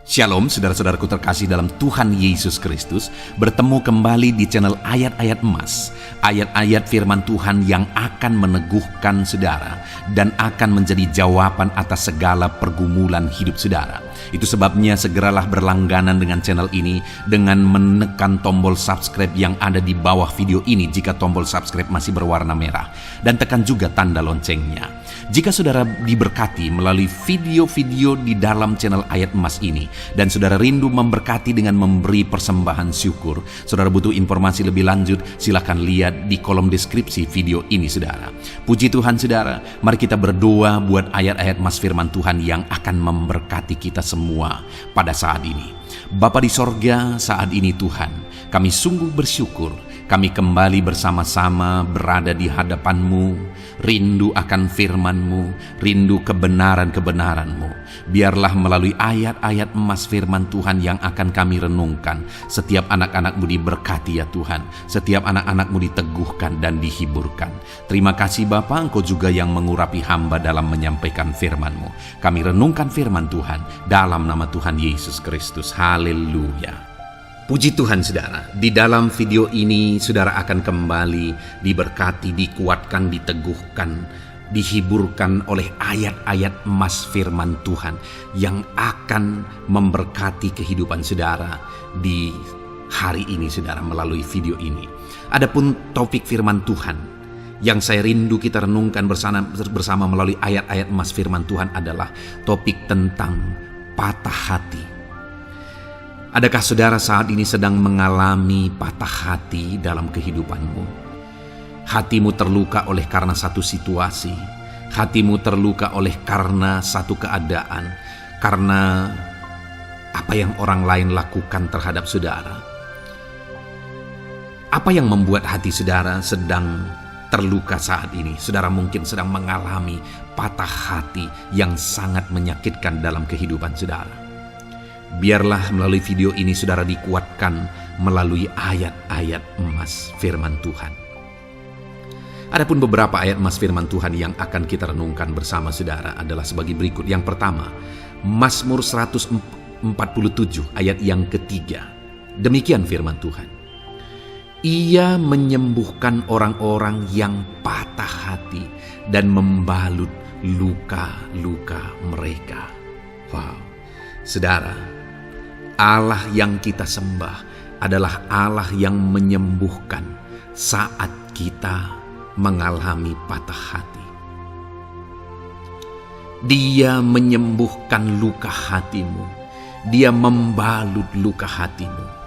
Shalom saudara-saudaraku terkasih dalam Tuhan Yesus Kristus. Bertemu kembali di channel Ayat-Ayat Emas. Ayat-ayat firman Tuhan yang akan meneguhkan saudara dan akan menjadi jawaban atas segala pergumulan hidup saudara. Itu sebabnya segeralah berlangganan dengan channel ini dengan menekan tombol subscribe yang ada di bawah video ini jika tombol subscribe masih berwarna merah. Dan tekan juga tanda loncengnya. Jika saudara diberkati melalui video-video di dalam channel Ayat Emas ini, dan saudara rindu memberkati dengan memberi persembahan syukur, saudara butuh informasi lebih lanjut, silakan lihat di kolom deskripsi video ini saudara. Puji Tuhan saudara, mari kita berdoa buat ayat-ayat emas firman Tuhan yang akan memberkati kita semua pada saat ini. Bapa di sorga, saat ini Tuhan, kami sungguh bersyukur. Kami kembali bersama-sama berada di hadapan-Mu, rindu akan firman-Mu, rindu kebenaran-kebenaran-Mu. Biarlah melalui ayat-ayat emas firman Tuhan yang akan kami renungkan, setiap anak-anak-Mu diberkati ya Tuhan, setiap anak-anak-Mu diteguhkan dan dihiburkan. Terima kasih Bapa, Engkau juga yang mengurapi hamba dalam menyampaikan firman-Mu. Kami renungkan firman Tuhan dalam nama Tuhan Yesus Kristus. Haleluya. Puji Tuhan saudara, di dalam video ini saudara akan kembali diberkati, dikuatkan, diteguhkan, dihiburkan oleh ayat-ayat emas firman Tuhan yang akan memberkati kehidupan saudara di hari ini saudara melalui video ini. Adapun topik firman Tuhan yang saya rindu kita renungkan bersama melalui ayat-ayat emas firman Tuhan adalah topik tentang patah hati. Adakah saudara saat ini sedang mengalami patah hati dalam kehidupanmu? Hatimu terluka oleh karena satu situasi, hatimu terluka oleh karena satu keadaan, karena apa yang orang lain lakukan terhadap saudara. Apa yang membuat hati saudara sedang terluka saat ini? Saudara mungkin sedang mengalami patah hati yang sangat menyakitkan dalam kehidupan saudara. Biarlah melalui video ini saudara dikuatkan melalui ayat-ayat emas firman Tuhan. Adapun beberapa ayat emas firman Tuhan yang akan kita renungkan bersama saudara adalah sebagai berikut. Yang pertama, Mazmur 147 ayat yang ketiga. Demikian firman Tuhan. Ia menyembuhkan orang-orang yang patah hati dan membalut luka-luka mereka. Wow, saudara, Allah yang kita sembah adalah Allah yang menyembuhkan saat kita mengalami patah hati. Dia menyembuhkan luka hatimu. Dia membalut luka hatimu.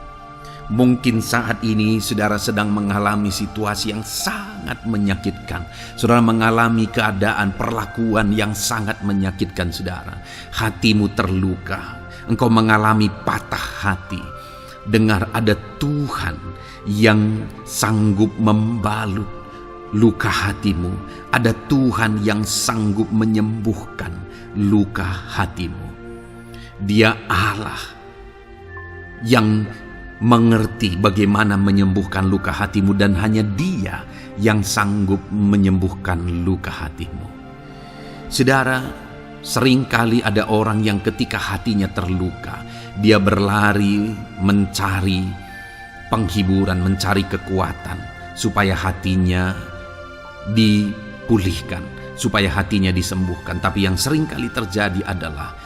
Mungkin saat ini saudara sedang mengalami situasi yang sangat menyakitkan. Saudara mengalami keadaan perlakuan yang sangat menyakitkan saudara. Hatimu terluka. Engkau mengalami patah hati. Dengar, ada Tuhan yang sanggup membalut luka hatimu. Ada Tuhan yang sanggup menyembuhkan luka hatimu. Dia Allah yang mengerti bagaimana menyembuhkan luka hatimu, dan hanya Dia yang sanggup menyembuhkan luka hatimu. Saudara, seringkali ada orang yang ketika hatinya terluka, dia berlari mencari penghiburan, mencari kekuatan supaya hatinya dipulihkan, supaya hatinya disembuhkan. Tapi yang seringkali terjadi adalah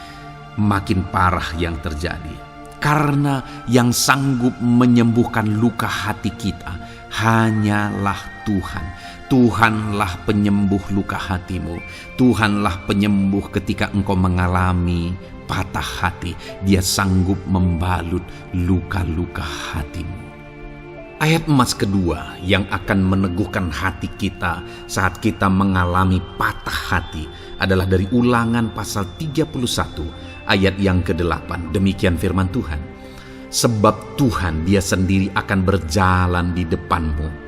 makin parah yang terjadi. Karena yang sanggup menyembuhkan luka hati kita hanyalah Tuhan. Tuhanlah penyembuh luka hatimu. Tuhanlah penyembuh ketika engkau mengalami patah hati. Dia sanggup membalut luka-luka hatimu. Ayat emas kedua yang akan meneguhkan hati kita saat kita mengalami patah hati adalah dari Ulangan pasal 31 ayat yang ke-8. Demikian firman Tuhan. Sebab Tuhan Dia sendiri akan berjalan di depanmu.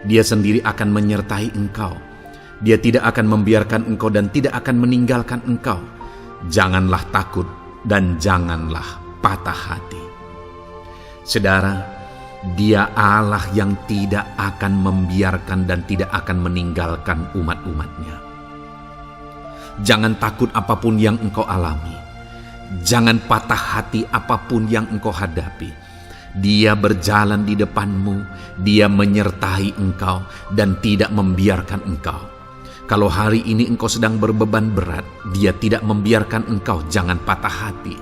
Dia sendiri akan menyertai engkau. Dia tidak akan membiarkan engkau dan tidak akan meninggalkan engkau. Janganlah takut dan janganlah patah hati. Saudara, Dia Allah yang tidak akan membiarkan dan tidak akan meninggalkan umat-umatnya. Jangan takut apapun yang engkau alami. Jangan patah hati apapun yang engkau hadapi. Dia berjalan di depanmu, dia menyertai engkau dan tidak membiarkan engkau. Kalau hari ini engkau sedang berbeban berat, dia tidak membiarkan engkau, jangan patah hati.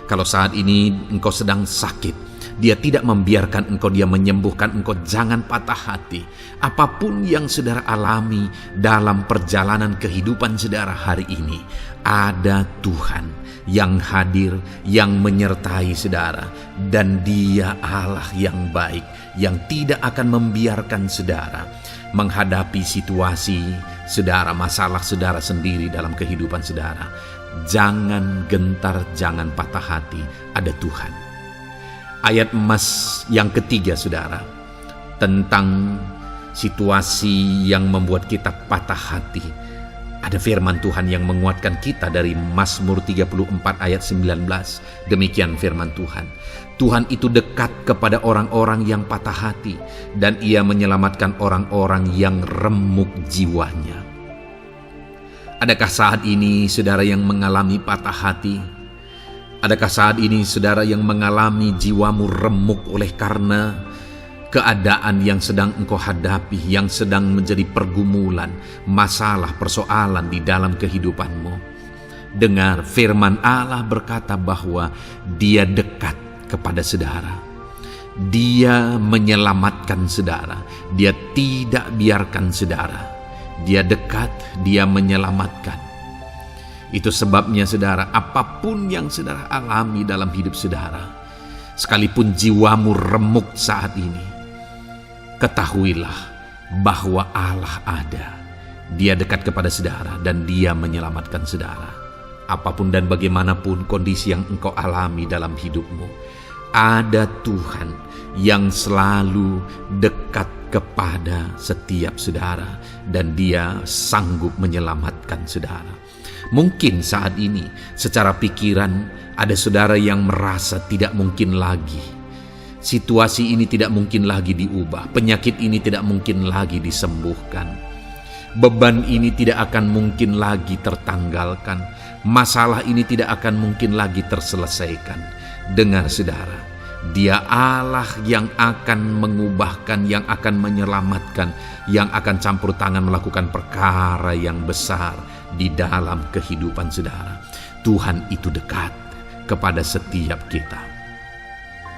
Kalau saat ini engkau sedang sakit, dia tidak membiarkan engkau, dia menyembuhkan engkau, jangan patah hati. Apapun yang saudara alami dalam perjalanan kehidupan saudara hari ini, ada Tuhan yang hadir, yang menyertai saudara, dan dia Allah yang baik, yang tidak akan membiarkan saudara menghadapi situasi saudara, masalah saudara sendiri dalam kehidupan saudara. Jangan gentar, jangan patah hati, ada Tuhan. Ayat emas yang ketiga saudara, tentang situasi yang membuat kita patah hati. Ada firman Tuhan yang menguatkan kita dari Mazmur 34 ayat 19. Demikian firman Tuhan. Tuhan itu dekat kepada orang-orang yang patah hati, dan ia menyelamatkan orang-orang yang remuk jiwanya. Adakah saat ini saudara yang mengalami patah hati? Adakah saat ini saudara yang mengalami jiwamu remuk oleh karena keadaan yang sedang engkau hadapi, yang sedang menjadi pergumulan, masalah, persoalan di dalam kehidupanmu? Dengar, firman Allah berkata bahwa dia dekat kepada saudara. Dia menyelamatkan saudara. Dia tidak biarkan saudara. Dia dekat, dia menyelamatkan. Itu sebabnya saudara, apapun yang saudara alami dalam hidup saudara, sekalipun jiwamu remuk saat ini, ketahuilah bahwa Allah ada. Dia dekat kepada saudara dan dia menyelamatkan saudara. Apapun dan bagaimanapun kondisi yang engkau alami dalam hidupmu, ada Tuhan yang selalu dekat kepada setiap saudara dan dia sanggup menyelamatkan saudara. Mungkin saat ini secara pikiran ada saudara yang merasa tidak mungkin lagi. Situasi ini tidak mungkin lagi diubah. Penyakit ini tidak mungkin lagi disembuhkan. Beban ini tidak akan mungkin lagi tertanggalkan. Masalah ini tidak akan mungkin lagi terselesaikan. Dengar saudara, dia Allah yang akan mengubahkan, yang akan menyelamatkan, yang akan campur tangan melakukan perkara yang besar di dalam kehidupan saudara. Tuhan itu dekat kepada setiap kita.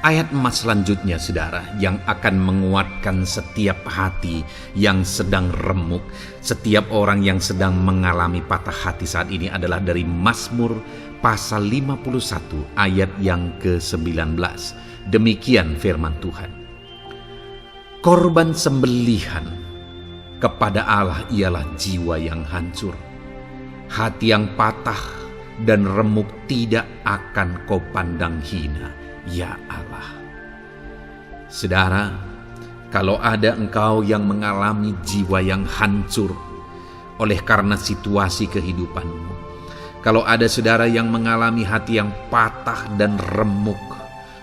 Ayat emas selanjutnya saudara, yang akan menguatkan setiap hati yang sedang remuk, setiap orang yang sedang mengalami patah hati saat ini adalah dari Mazmur pasal 51 ayat yang ke-19. Demikian firman Tuhan. Korban sembelihan kepada Allah ialah jiwa yang hancur. Hati yang patah dan remuk tidak akan kau pandang hina, ya Allah. Saudara, kalau ada engkau yang mengalami jiwa yang hancur oleh karena situasi kehidupanmu, kalau ada saudara yang mengalami hati yang patah dan remuk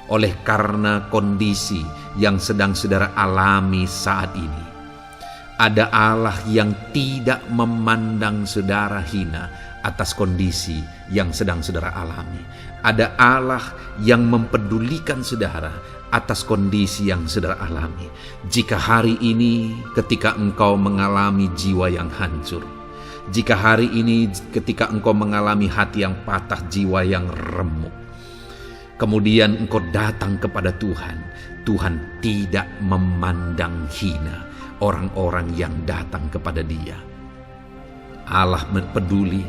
oleh karena kondisi yang sedang saudara alami saat ini, ada Allah yang tidak memandang saudara hina atas kondisi yang sedang saudara alami. Ada Allah yang mempedulikan saudara atas kondisi yang saudara alami. Jika hari ini ketika engkau mengalami jiwa yang hancur, jika hari ini ketika engkau mengalami hati yang patah, jiwa yang remuk, kemudian engkau datang kepada Tuhan, Tuhan tidak memandang hina orang-orang yang datang kepada Dia. Allah peduli,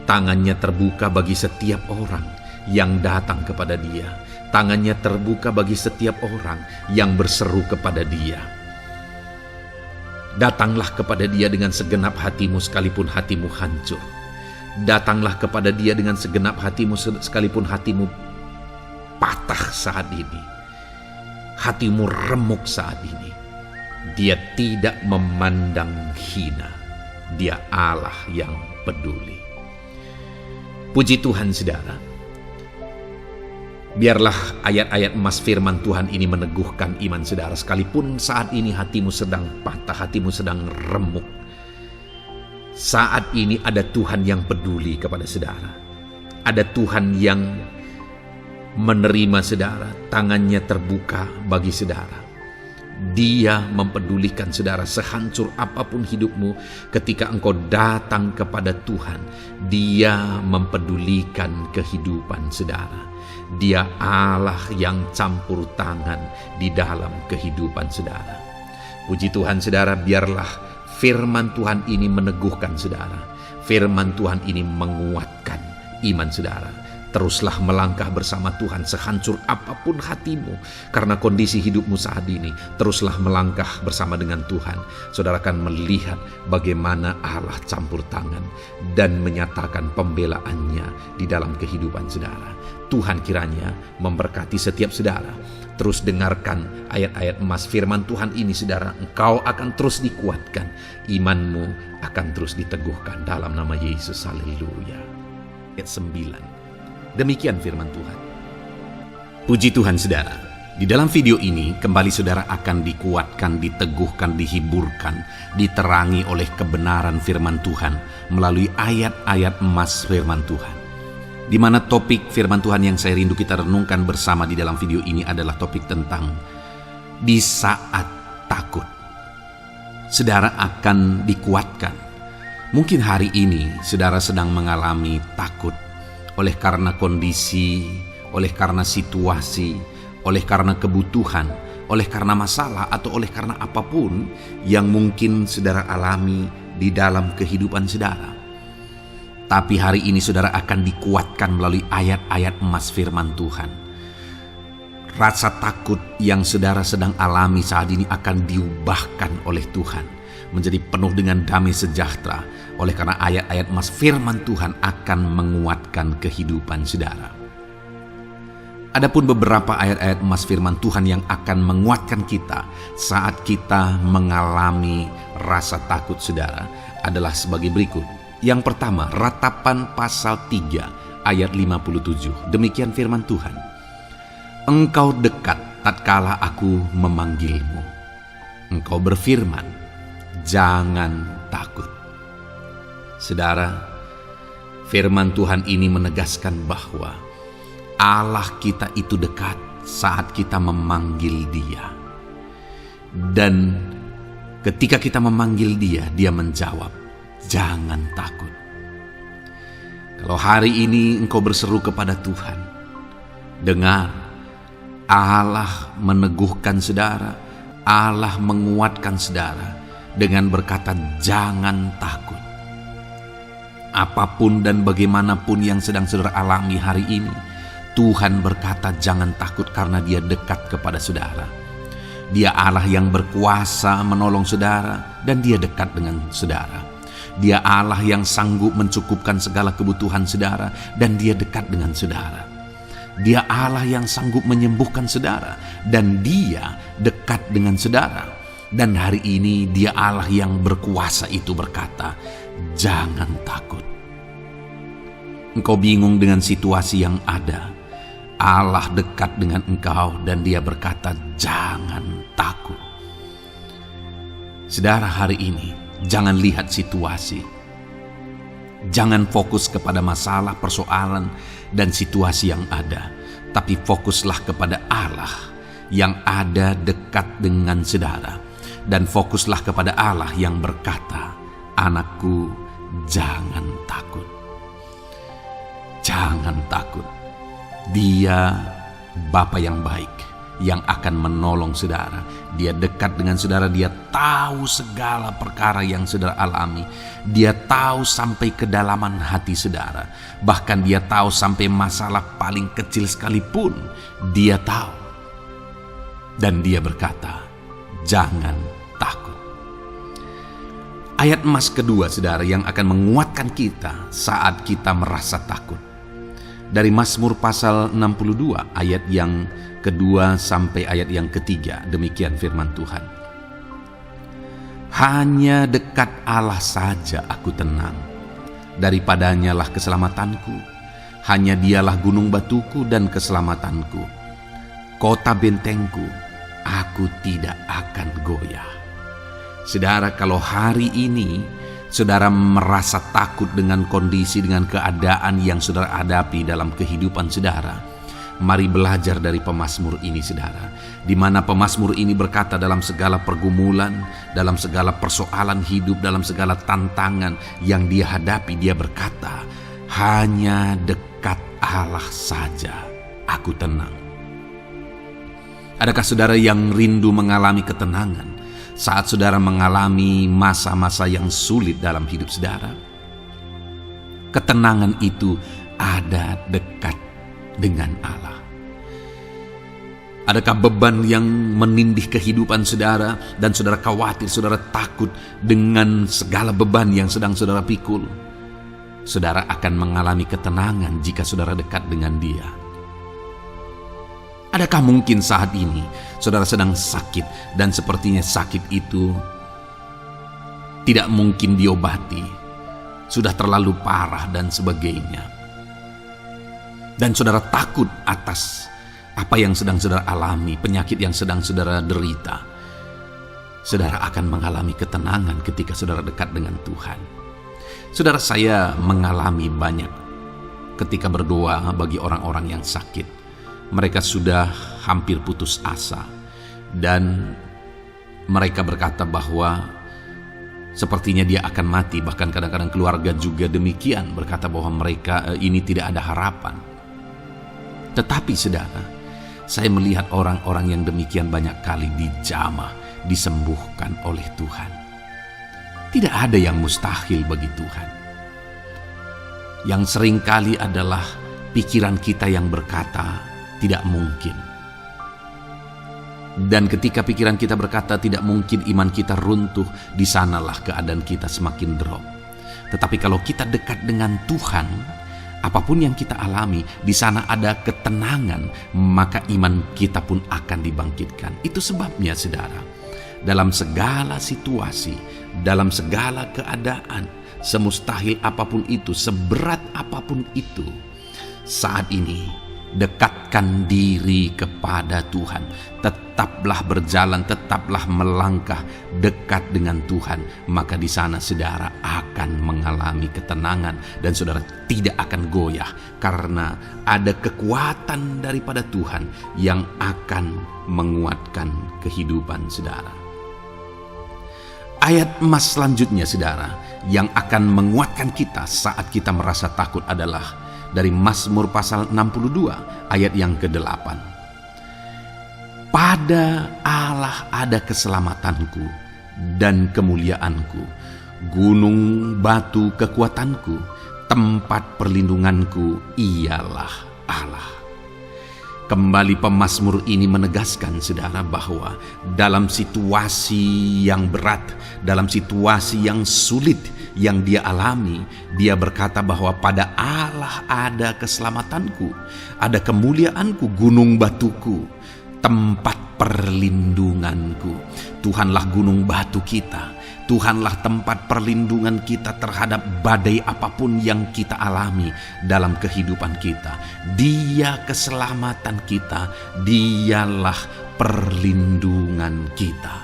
tangannya terbuka bagi setiap orang yang datang kepada Dia. Tangannya terbuka bagi setiap orang yang berseru kepada Dia. Datanglah kepada Dia dengan segenap hatimu sekalipun hatimu hancur. Datanglah kepada Dia dengan segenap hatimu sekalipun hatimu patah saat ini. Hatimu remuk saat ini. Dia tidak memandang hina. Dia Allah yang peduli. Puji Tuhan saudara. Biarlah ayat-ayat emas firman Tuhan ini meneguhkan iman saudara. Sekalipun saat ini hatimu sedang patah, hatimu sedang remuk, saat ini ada Tuhan yang peduli kepada saudara. Ada Tuhan yang menerima saudara, tangannya terbuka bagi saudara. Dia mempedulikan saudara sehancur apapun hidupmu. Ketika engkau datang kepada Tuhan, Dia mempedulikan kehidupan saudara. Dia Allah yang campur tangan di dalam kehidupan saudara. Puji Tuhan saudara, biarlah firman Tuhan ini meneguhkan saudara. Firman Tuhan ini menguatkan iman saudara. Teruslah melangkah bersama Tuhan sehancur apapun hatimu karena kondisi hidupmu saat ini. Teruslah melangkah bersama dengan Tuhan. Saudara akan melihat bagaimana Allah campur tangan dan menyatakan pembelaannya di dalam kehidupan saudara. Tuhan kiranya memberkati setiap saudara. Terus dengarkan ayat-ayat emas firman Tuhan ini saudara. Engkau akan terus dikuatkan. Imanmu akan terus diteguhkan dalam nama Yesus. Haleluya. Ayat 9. Demikian firman Tuhan. Puji Tuhan saudara, di dalam video ini kembali saudara akan dikuatkan, diteguhkan, dihiburkan, diterangi oleh kebenaran firman Tuhan melalui ayat-ayat emas firman Tuhan. Di mana topik firman Tuhan yang saya rindu kita renungkan bersama di dalam video ini adalah topik tentang di saat takut. Saudara akan dikuatkan. Mungkin hari ini saudara sedang mengalami takut oleh karena kondisi, oleh karena situasi, oleh karena kebutuhan, oleh karena masalah, atau oleh karena apapun yang mungkin saudara alami di dalam kehidupan saudara. Tapi hari ini saudara akan dikuatkan melalui ayat-ayat emas firman Tuhan. Rasa takut yang saudara sedang alami saat ini akan diubahkan oleh Tuhan menjadi penuh dengan damai sejahtera. Oleh karena ayat-ayat emas firman Tuhan akan menguatkan kehidupan saudara. Adapun beberapa ayat-ayat emas firman Tuhan yang akan menguatkan kita saat kita mengalami rasa takut saudara adalah sebagai berikut. Yang pertama, Ratapan pasal 3 ayat 57. Demikian firman Tuhan. Engkau dekat tatkala aku memanggilmu. Engkau berfirman, jangan takut. Saudara, firman Tuhan ini menegaskan bahwa Allah kita itu dekat saat kita memanggil Dia. Dan ketika kita memanggil Dia, Dia menjawab, jangan takut. Kalau hari ini engkau berseru kepada Tuhan, dengar, Allah meneguhkan saudara, Allah menguatkan saudara dengan berkata, jangan takut. Apapun dan bagaimanapun yang sedang saudara alami hari ini, Tuhan berkata jangan takut karena Dia dekat kepada saudara. Dia Allah yang berkuasa menolong saudara dan Dia dekat dengan saudara. Dia Allah yang sanggup mencukupkan segala kebutuhan saudara dan Dia dekat dengan saudara. Dia Allah yang sanggup menyembuhkan saudara dan Dia dekat dengan saudara. Dan hari ini Dia Allah yang berkuasa itu berkata, jangan takut. Engkau bingung dengan situasi yang ada. Allah dekat dengan engkau dan Dia berkata, jangan takut. Saudara, hari ini jangan lihat situasi. Jangan fokus kepada masalah, persoalan, dan situasi yang ada. Tapi fokuslah kepada Allah yang ada dekat dengan saudara. Dan fokuslah kepada Allah yang berkata, anakku, jangan takut. Jangan takut. Dia Bapa yang baik yang akan menolong saudara. Dia dekat dengan saudara. Dia tahu segala perkara yang saudara alami. Dia tahu sampai kedalaman hati saudara. Bahkan Dia tahu sampai masalah paling kecil sekalipun. Dia tahu. Dan Dia berkata, jangan takut. Ayat emas kedua saudara yang akan menguatkan kita saat kita merasa takut. Dari Mazmur pasal 62 ayat yang kedua sampai ayat yang ketiga. Demikian firman Tuhan. Hanya dekat Allah saja aku tenang. Daripadanya lah keselamatanku. Hanya Dialah gunung batuku dan keselamatanku. Kota bentengku, aku tidak akan goyah. Saudara, kalau hari ini saudara merasa takut dengan kondisi, dengan keadaan yang saudara hadapi dalam kehidupan saudara, mari belajar dari pemazmur ini saudara, di mana pemazmur ini berkata dalam segala pergumulan, dalam segala persoalan hidup, dalam segala tantangan yang dia hadapi, dia berkata, hanya dekat Allah saja aku tenang. Adakah saudara yang rindu mengalami ketenangan saat saudara mengalami masa-masa yang sulit dalam hidup saudara? Ketenangan itu ada dekat dengan Allah. Adakah beban yang menindih kehidupan saudara dan saudara khawatir, saudara takut dengan segala beban yang sedang saudara pikul? Saudara akan mengalami ketenangan jika saudara dekat dengan Dia. Adakah mungkin saat ini saudara sedang sakit dan sepertinya sakit itu tidak mungkin diobati, sudah terlalu parah dan sebagainya, dan saudara takut atas apa yang sedang saudara alami, penyakit yang sedang saudara derita? Saudara akan mengalami ketenangan ketika saudara dekat dengan Tuhan. Saudara, saya mengalami banyak ketika berdoa bagi orang-orang yang sakit. Mereka sudah hampir putus asa dan mereka berkata bahwa sepertinya dia akan mati. Bahkan kadang-kadang keluarga juga demikian, berkata bahwa mereka ini tidak ada harapan. Tetapi saudara, saya melihat orang-orang yang demikian banyak kali dijamah, disembuhkan oleh Tuhan. Tidak ada yang mustahil bagi Tuhan. Yang seringkali adalah pikiran kita yang berkata tidak mungkin. Dan ketika pikiran kita berkata tidak mungkin, iman kita runtuh, di sanalah keadaan kita semakin drop. Tetapi kalau kita dekat dengan Tuhan, apapun yang kita alami, di sana ada ketenangan, maka iman kita pun akan dibangkitkan. Itu sebabnya saudara, dalam segala situasi, dalam segala keadaan, semustahil apapun itu, seberat apapun itu, saat ini dekatkan diri kepada Tuhan. Tetaplah berjalan, tetaplah melangkah dekat dengan Tuhan. Maka di sana saudara akan mengalami ketenangan dan saudara tidak akan goyah, karena ada kekuatan daripada Tuhan yang akan menguatkan kehidupan saudara. Ayat emas selanjutnya saudara yang akan menguatkan kita saat kita merasa takut adalah dari Mazmur pasal 62 ayat yang ke-8. Pada Allah ada keselamatanku dan kemuliaanku, gunung batu kekuatanku, tempat perlindunganku ialah Allah. Kembali pemazmur ini menegaskan saudara bahwa dalam situasi yang berat, dalam situasi yang sulit yang dia alami, dia berkata bahwa pada Allah ada keselamatanku, ada kemuliaanku, gunung batuku, tempat perlindunganku. Tuhanlah gunung batu kita, Tuhanlah tempat perlindungan kita terhadap badai apapun yang kita alami dalam kehidupan kita. Dia keselamatan kita, Dialah perlindungan kita.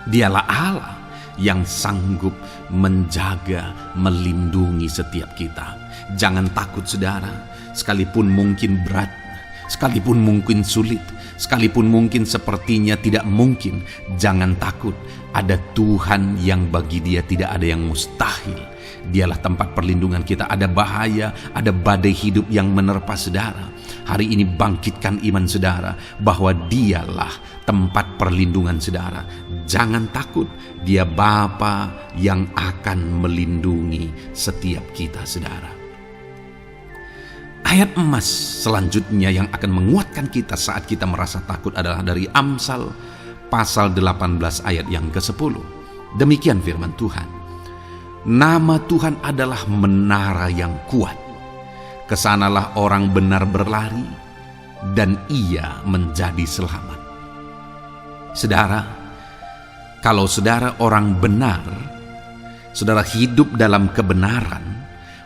Dialah Allah yang sanggup menjaga, melindungi setiap kita. Jangan takut saudara, sekalipun mungkin berat, sekalipun mungkin sulit, sekalipun mungkin sepertinya tidak mungkin, jangan takut. Ada Tuhan yang bagi Dia tidak ada yang mustahil. Dialah tempat perlindungan kita. Ada bahaya, ada badai hidup yang menerpa saudara. Hari ini bangkitkan iman saudara bahwa Dialah tempat perlindungan saudara. Jangan takut, Dia Bapa yang akan melindungi setiap kita saudara. Ayat emas selanjutnya yang akan menguatkan kita saat kita merasa takut adalah dari Amsal pasal 18 ayat yang ke-10. Demikian firman Tuhan. Nama Tuhan adalah menara yang kuat. Kesanalah orang benar berlari dan ia menjadi selamat. Saudara, kalau saudara orang benar, saudara hidup dalam kebenaran,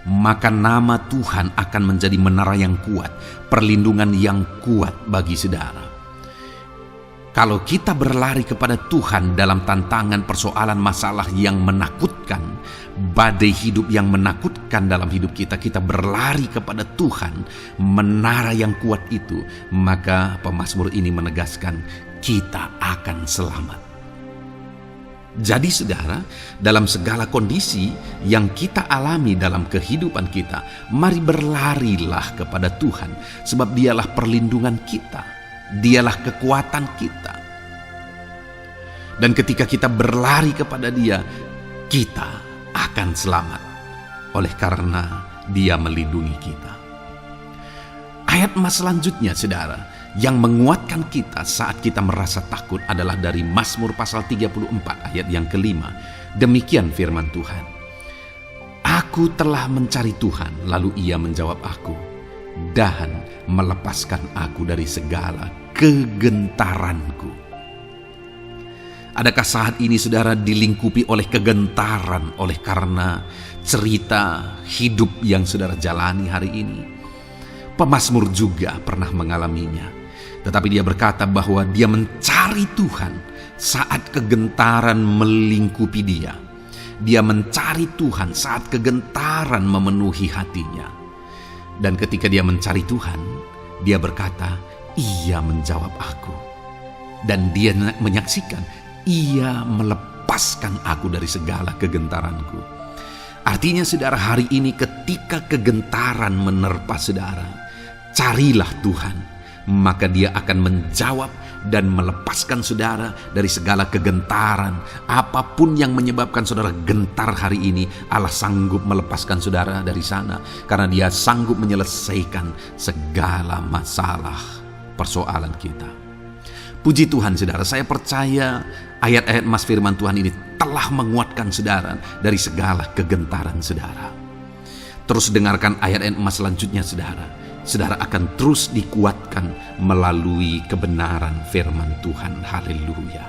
maka nama Tuhan akan menjadi menara yang kuat, perlindungan yang kuat bagi saudara. Kalau kita berlari kepada Tuhan dalam tantangan persoalan masalah yang menakutkan, badai hidup yang menakutkan dalam hidup kita, kita berlari kepada Tuhan, menara yang kuat itu, maka pemazmur ini menegaskan kita akan selamat. Jadi saudara, dalam segala kondisi yang kita alami dalam kehidupan kita, mari berlarilah kepada Tuhan, sebab Dialah perlindungan kita. Dialah kekuatan kita. Dan ketika kita berlari kepada Dia, kita akan selamat. Oleh karena Dia melindungi kita. Ayat emas selanjutnya, saudara, yang menguatkan kita saat kita merasa takut adalah dari Mazmur pasal 34 ayat yang kelima. Demikian firman Tuhan. Aku telah mencari Tuhan, lalu Ia menjawab aku, dan melepaskan aku dari segala kegentaranku. Adakah saat ini saudara dilingkupi oleh kegentaran oleh karena cerita hidup yang saudara jalani hari ini? Pemazmur juga pernah mengalaminya, tetapi dia berkata bahwa dia mencari Tuhan saat kegentaran melingkupi dia. Dia mencari Tuhan saat kegentaran memenuhi hatinya. Dan ketika dia mencari Tuhan, dia berkata, Ia menjawab aku. Dan dia menyaksikan, Ia melepaskan aku dari segala kegentaranku. Artinya saudara, hari ini ketika kegentaran menerpa saudara, carilah Tuhan, maka Dia akan menjawab dan melepaskan saudara dari segala kegentaran. Apapun yang menyebabkan saudara gentar hari ini, Allah sanggup melepaskan saudara dari sana, karena Dia sanggup menyelesaikan segala masalah persoalan kita. Puji Tuhan saudara, saya percaya ayat-ayat emas firman Tuhan ini telah menguatkan saudara dari segala kegentaran saudara. Terus dengarkan ayat-ayat emas selanjutnya saudara. Saudara akan terus dikuatkan melalui kebenaran firman Tuhan. Haleluya.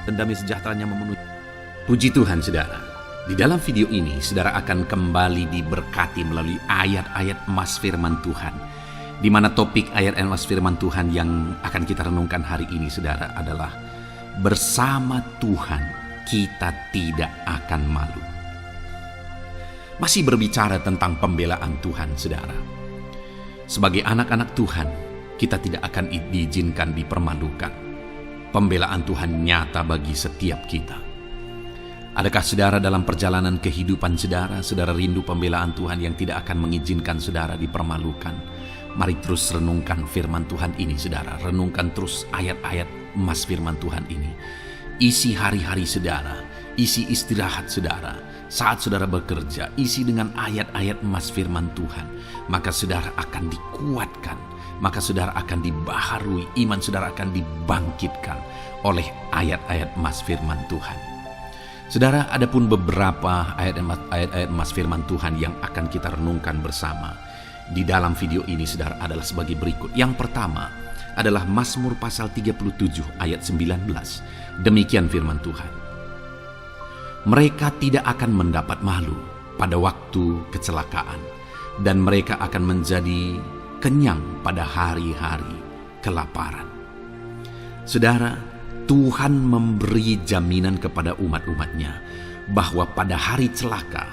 Dan damai sejahteranya memenuhi. Puji Tuhan saudara. Di dalam video ini saudara akan kembali diberkati melalui ayat-ayat emas firman Tuhan, di mana topik ayat emas firman Tuhan yang akan kita renungkan hari ini saudara adalah bersama Tuhan kita tidak akan malu. Masih berbicara tentang pembelaan Tuhan saudara. Sebagai anak-anak Tuhan, kita tidak akan diizinkan dipermalukan. Pembelaan Tuhan nyata bagi setiap kita. Adakah saudara dalam perjalanan kehidupan saudara, saudara rindu pembelaan Tuhan yang tidak akan mengizinkan saudara dipermalukan? Mari terus renungkan firman Tuhan ini saudara. Renungkan terus ayat-ayat emas firman Tuhan ini. Isi hari-hari saudara, isi istirahat saudara, saat saudara bekerja, isi dengan ayat-ayat emas firman Tuhan. Maka saudara akan dikuatkan, maka saudara akan dibaharui, iman saudara akan dibangkitkan oleh ayat-ayat emas firman Tuhan. Saudara, ada pun beberapa ayat-ayat emas firman Tuhan yang akan kita renungkan bersama di dalam video ini saudara adalah sebagai berikut. Yang pertama adalah Mazmur pasal 37 ayat 19. Demikian firman Tuhan. Mereka tidak akan mendapat malu pada waktu kecelakaan, dan mereka akan menjadi kenyang pada hari-hari kelaparan. Saudara, Tuhan memberi jaminan kepada umat-umatnya bahwa pada hari celaka,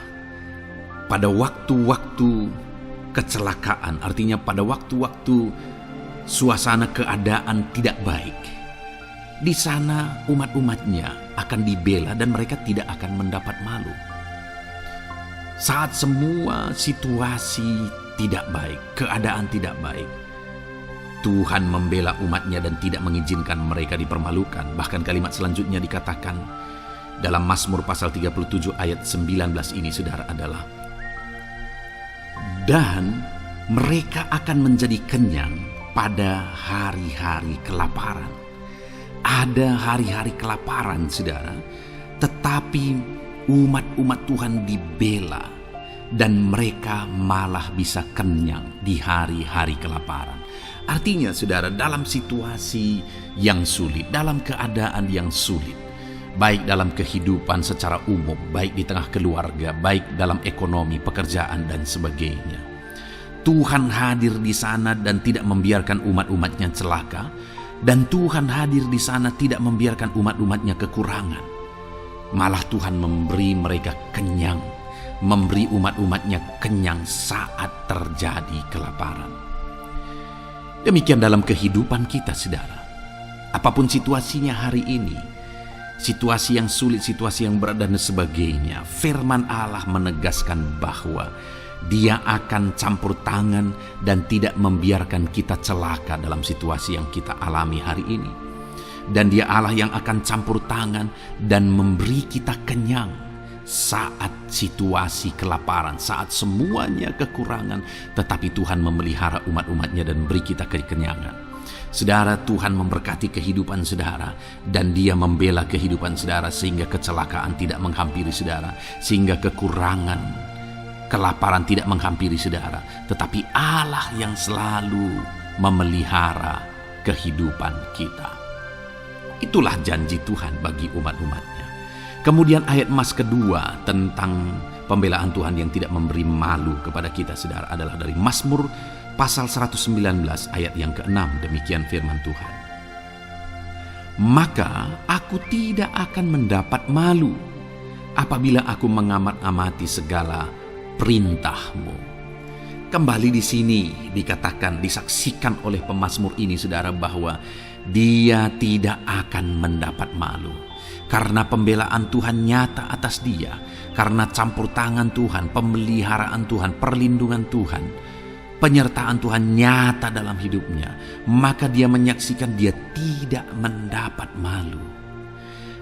pada waktu-waktu kecelakaan, artinya pada waktu-waktu suasana keadaan tidak baik, di sana umat-umatnya akan dibela dan mereka tidak akan mendapat malu. Saat semua situasi tidak baik, keadaan tidak baik, Tuhan membela umatnya dan tidak mengizinkan mereka dipermalukan. Bahkan kalimat selanjutnya dikatakan dalam Mazmur pasal 37 ayat 19 ini saudara adalah, dan mereka akan menjadi kenyang pada hari-hari kelaparan. Ada hari-hari kelaparan saudara, tetapi umat-umat Tuhan dibela dan mereka malah bisa kenyang di hari-hari kelaparan. Artinya saudara, dalam situasi yang sulit, dalam keadaan yang sulit, baik dalam kehidupan secara umum, baik di tengah keluarga, baik dalam ekonomi, pekerjaan dan sebagainya, Tuhan hadir di sana dan tidak membiarkan umat-umatnya celaka, dan Tuhan hadir di sana tidak membiarkan umat-umatnya kekurangan. Malah Tuhan memberi mereka kenyang, memberi umat-umatnya kenyang saat terjadi kelaparan. Demikian dalam kehidupan kita, saudara. Apapun situasinya hari ini, situasi yang sulit, situasi yang berat dan sebagainya, firman Allah menegaskan bahwa Dia akan campur tangan dan tidak membiarkan kita celaka dalam situasi yang kita alami hari ini. Dan Dia Allah yang akan campur tangan dan memberi kita kenyang saat situasi kelaparan, saat semuanya kekurangan, tetapi Tuhan memelihara umat-umatnya dan beri kita kekenyangan. Saudara, Tuhan memberkati kehidupan saudara, dan Dia membela kehidupan saudara sehingga kecelakaan tidak menghampiri saudara, sehingga kekurangan, kelaparan tidak menghampiri saudara. Tetapi Allah yang selalu memelihara kehidupan kita. Itulah janji Tuhan bagi umat-umatnya. Kemudian ayat emas kedua tentang pembelaan Tuhan yang tidak memberi malu kepada kita, saudara, adalah dari Mazmur pasal 119 ayat yang ke-6. Demikian firman Tuhan. Maka aku tidak akan mendapat malu apabila aku mengamat-amati segala perintah-Mu. Kembali di sini dikatakan, disaksikan oleh pemazmur ini, saudara, bahwa dia tidak akan mendapat malu. Karena pembelaan Tuhan nyata atas dia, karena campur tangan Tuhan, pemeliharaan Tuhan, perlindungan Tuhan, penyertaan Tuhan nyata dalam hidupnya, maka dia menyaksikan dia tidak mendapat malu.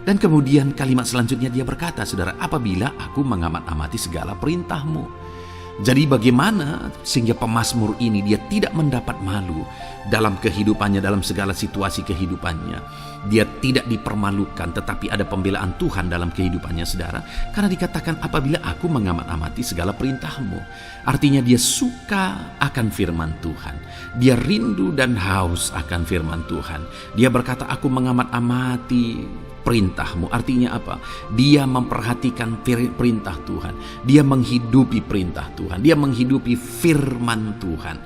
Dan kemudian kalimat selanjutnya dia berkata, saudara, apabila aku mengamat-amati segala perintah-Mu. Jadi bagaimana sehingga pemazmur ini dia tidak mendapat malu dalam kehidupannya, dalam segala situasi kehidupannya. Dia tidak dipermalukan, tetapi ada pembelaan Tuhan dalam kehidupannya, saudara. Karena dikatakan apabila aku mengamat-amati segala perintah-Mu. Artinya dia suka akan firman Tuhan. Dia rindu dan haus akan firman Tuhan. Dia berkata, aku mengamat-amati perintah-Mu. Artinya apa? Dia memperhatikan perintah Tuhan. Dia menghidupi perintah Tuhan. Dia menghidupi firman Tuhan.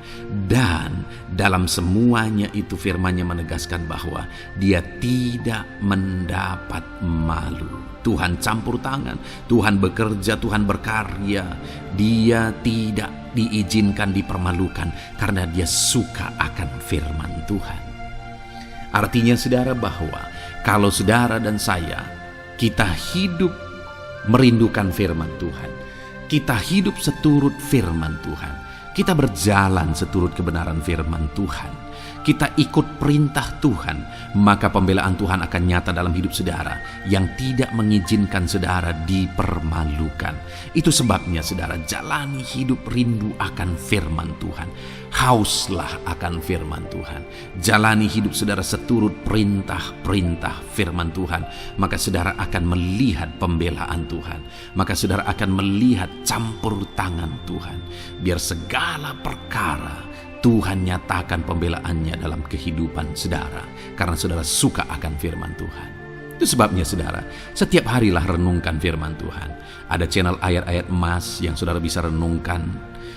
Dan dalam semuanya itu firman-Nya menegaskan bahwa dia tidak mendapat malu. Tuhan campur tangan, Tuhan bekerja, Tuhan berkarya. Dia tidak diizinkan dipermalukan karena dia suka akan firman Tuhan. Artinya, saudara, bahwa kalau saudara dan saya, kita hidup merindukan firman Tuhan, kita hidup seturut firman Tuhan, kita berjalan seturut kebenaran firman Tuhan, kita ikut perintah Tuhan, maka pembelaan Tuhan akan nyata dalam hidup saudara yang tidak mengizinkan saudara dipermalukan. Itu sebabnya, saudara, jalani hidup rindu akan firman Tuhan. Hauslah akan firman Tuhan. Jalani hidup saudara seturut perintah-perintah firman Tuhan. Maka saudara akan melihat pembelaan Tuhan. Maka saudara akan melihat campur tangan Tuhan. Biar segala perkara Tuhan nyatakan pembelaannya dalam kehidupan saudara. Karena saudara suka akan firman Tuhan. Itu sebabnya, saudara, setiap harilah renungkan firman Tuhan. Ada channel ayat-ayat emas yang saudara bisa renungkan.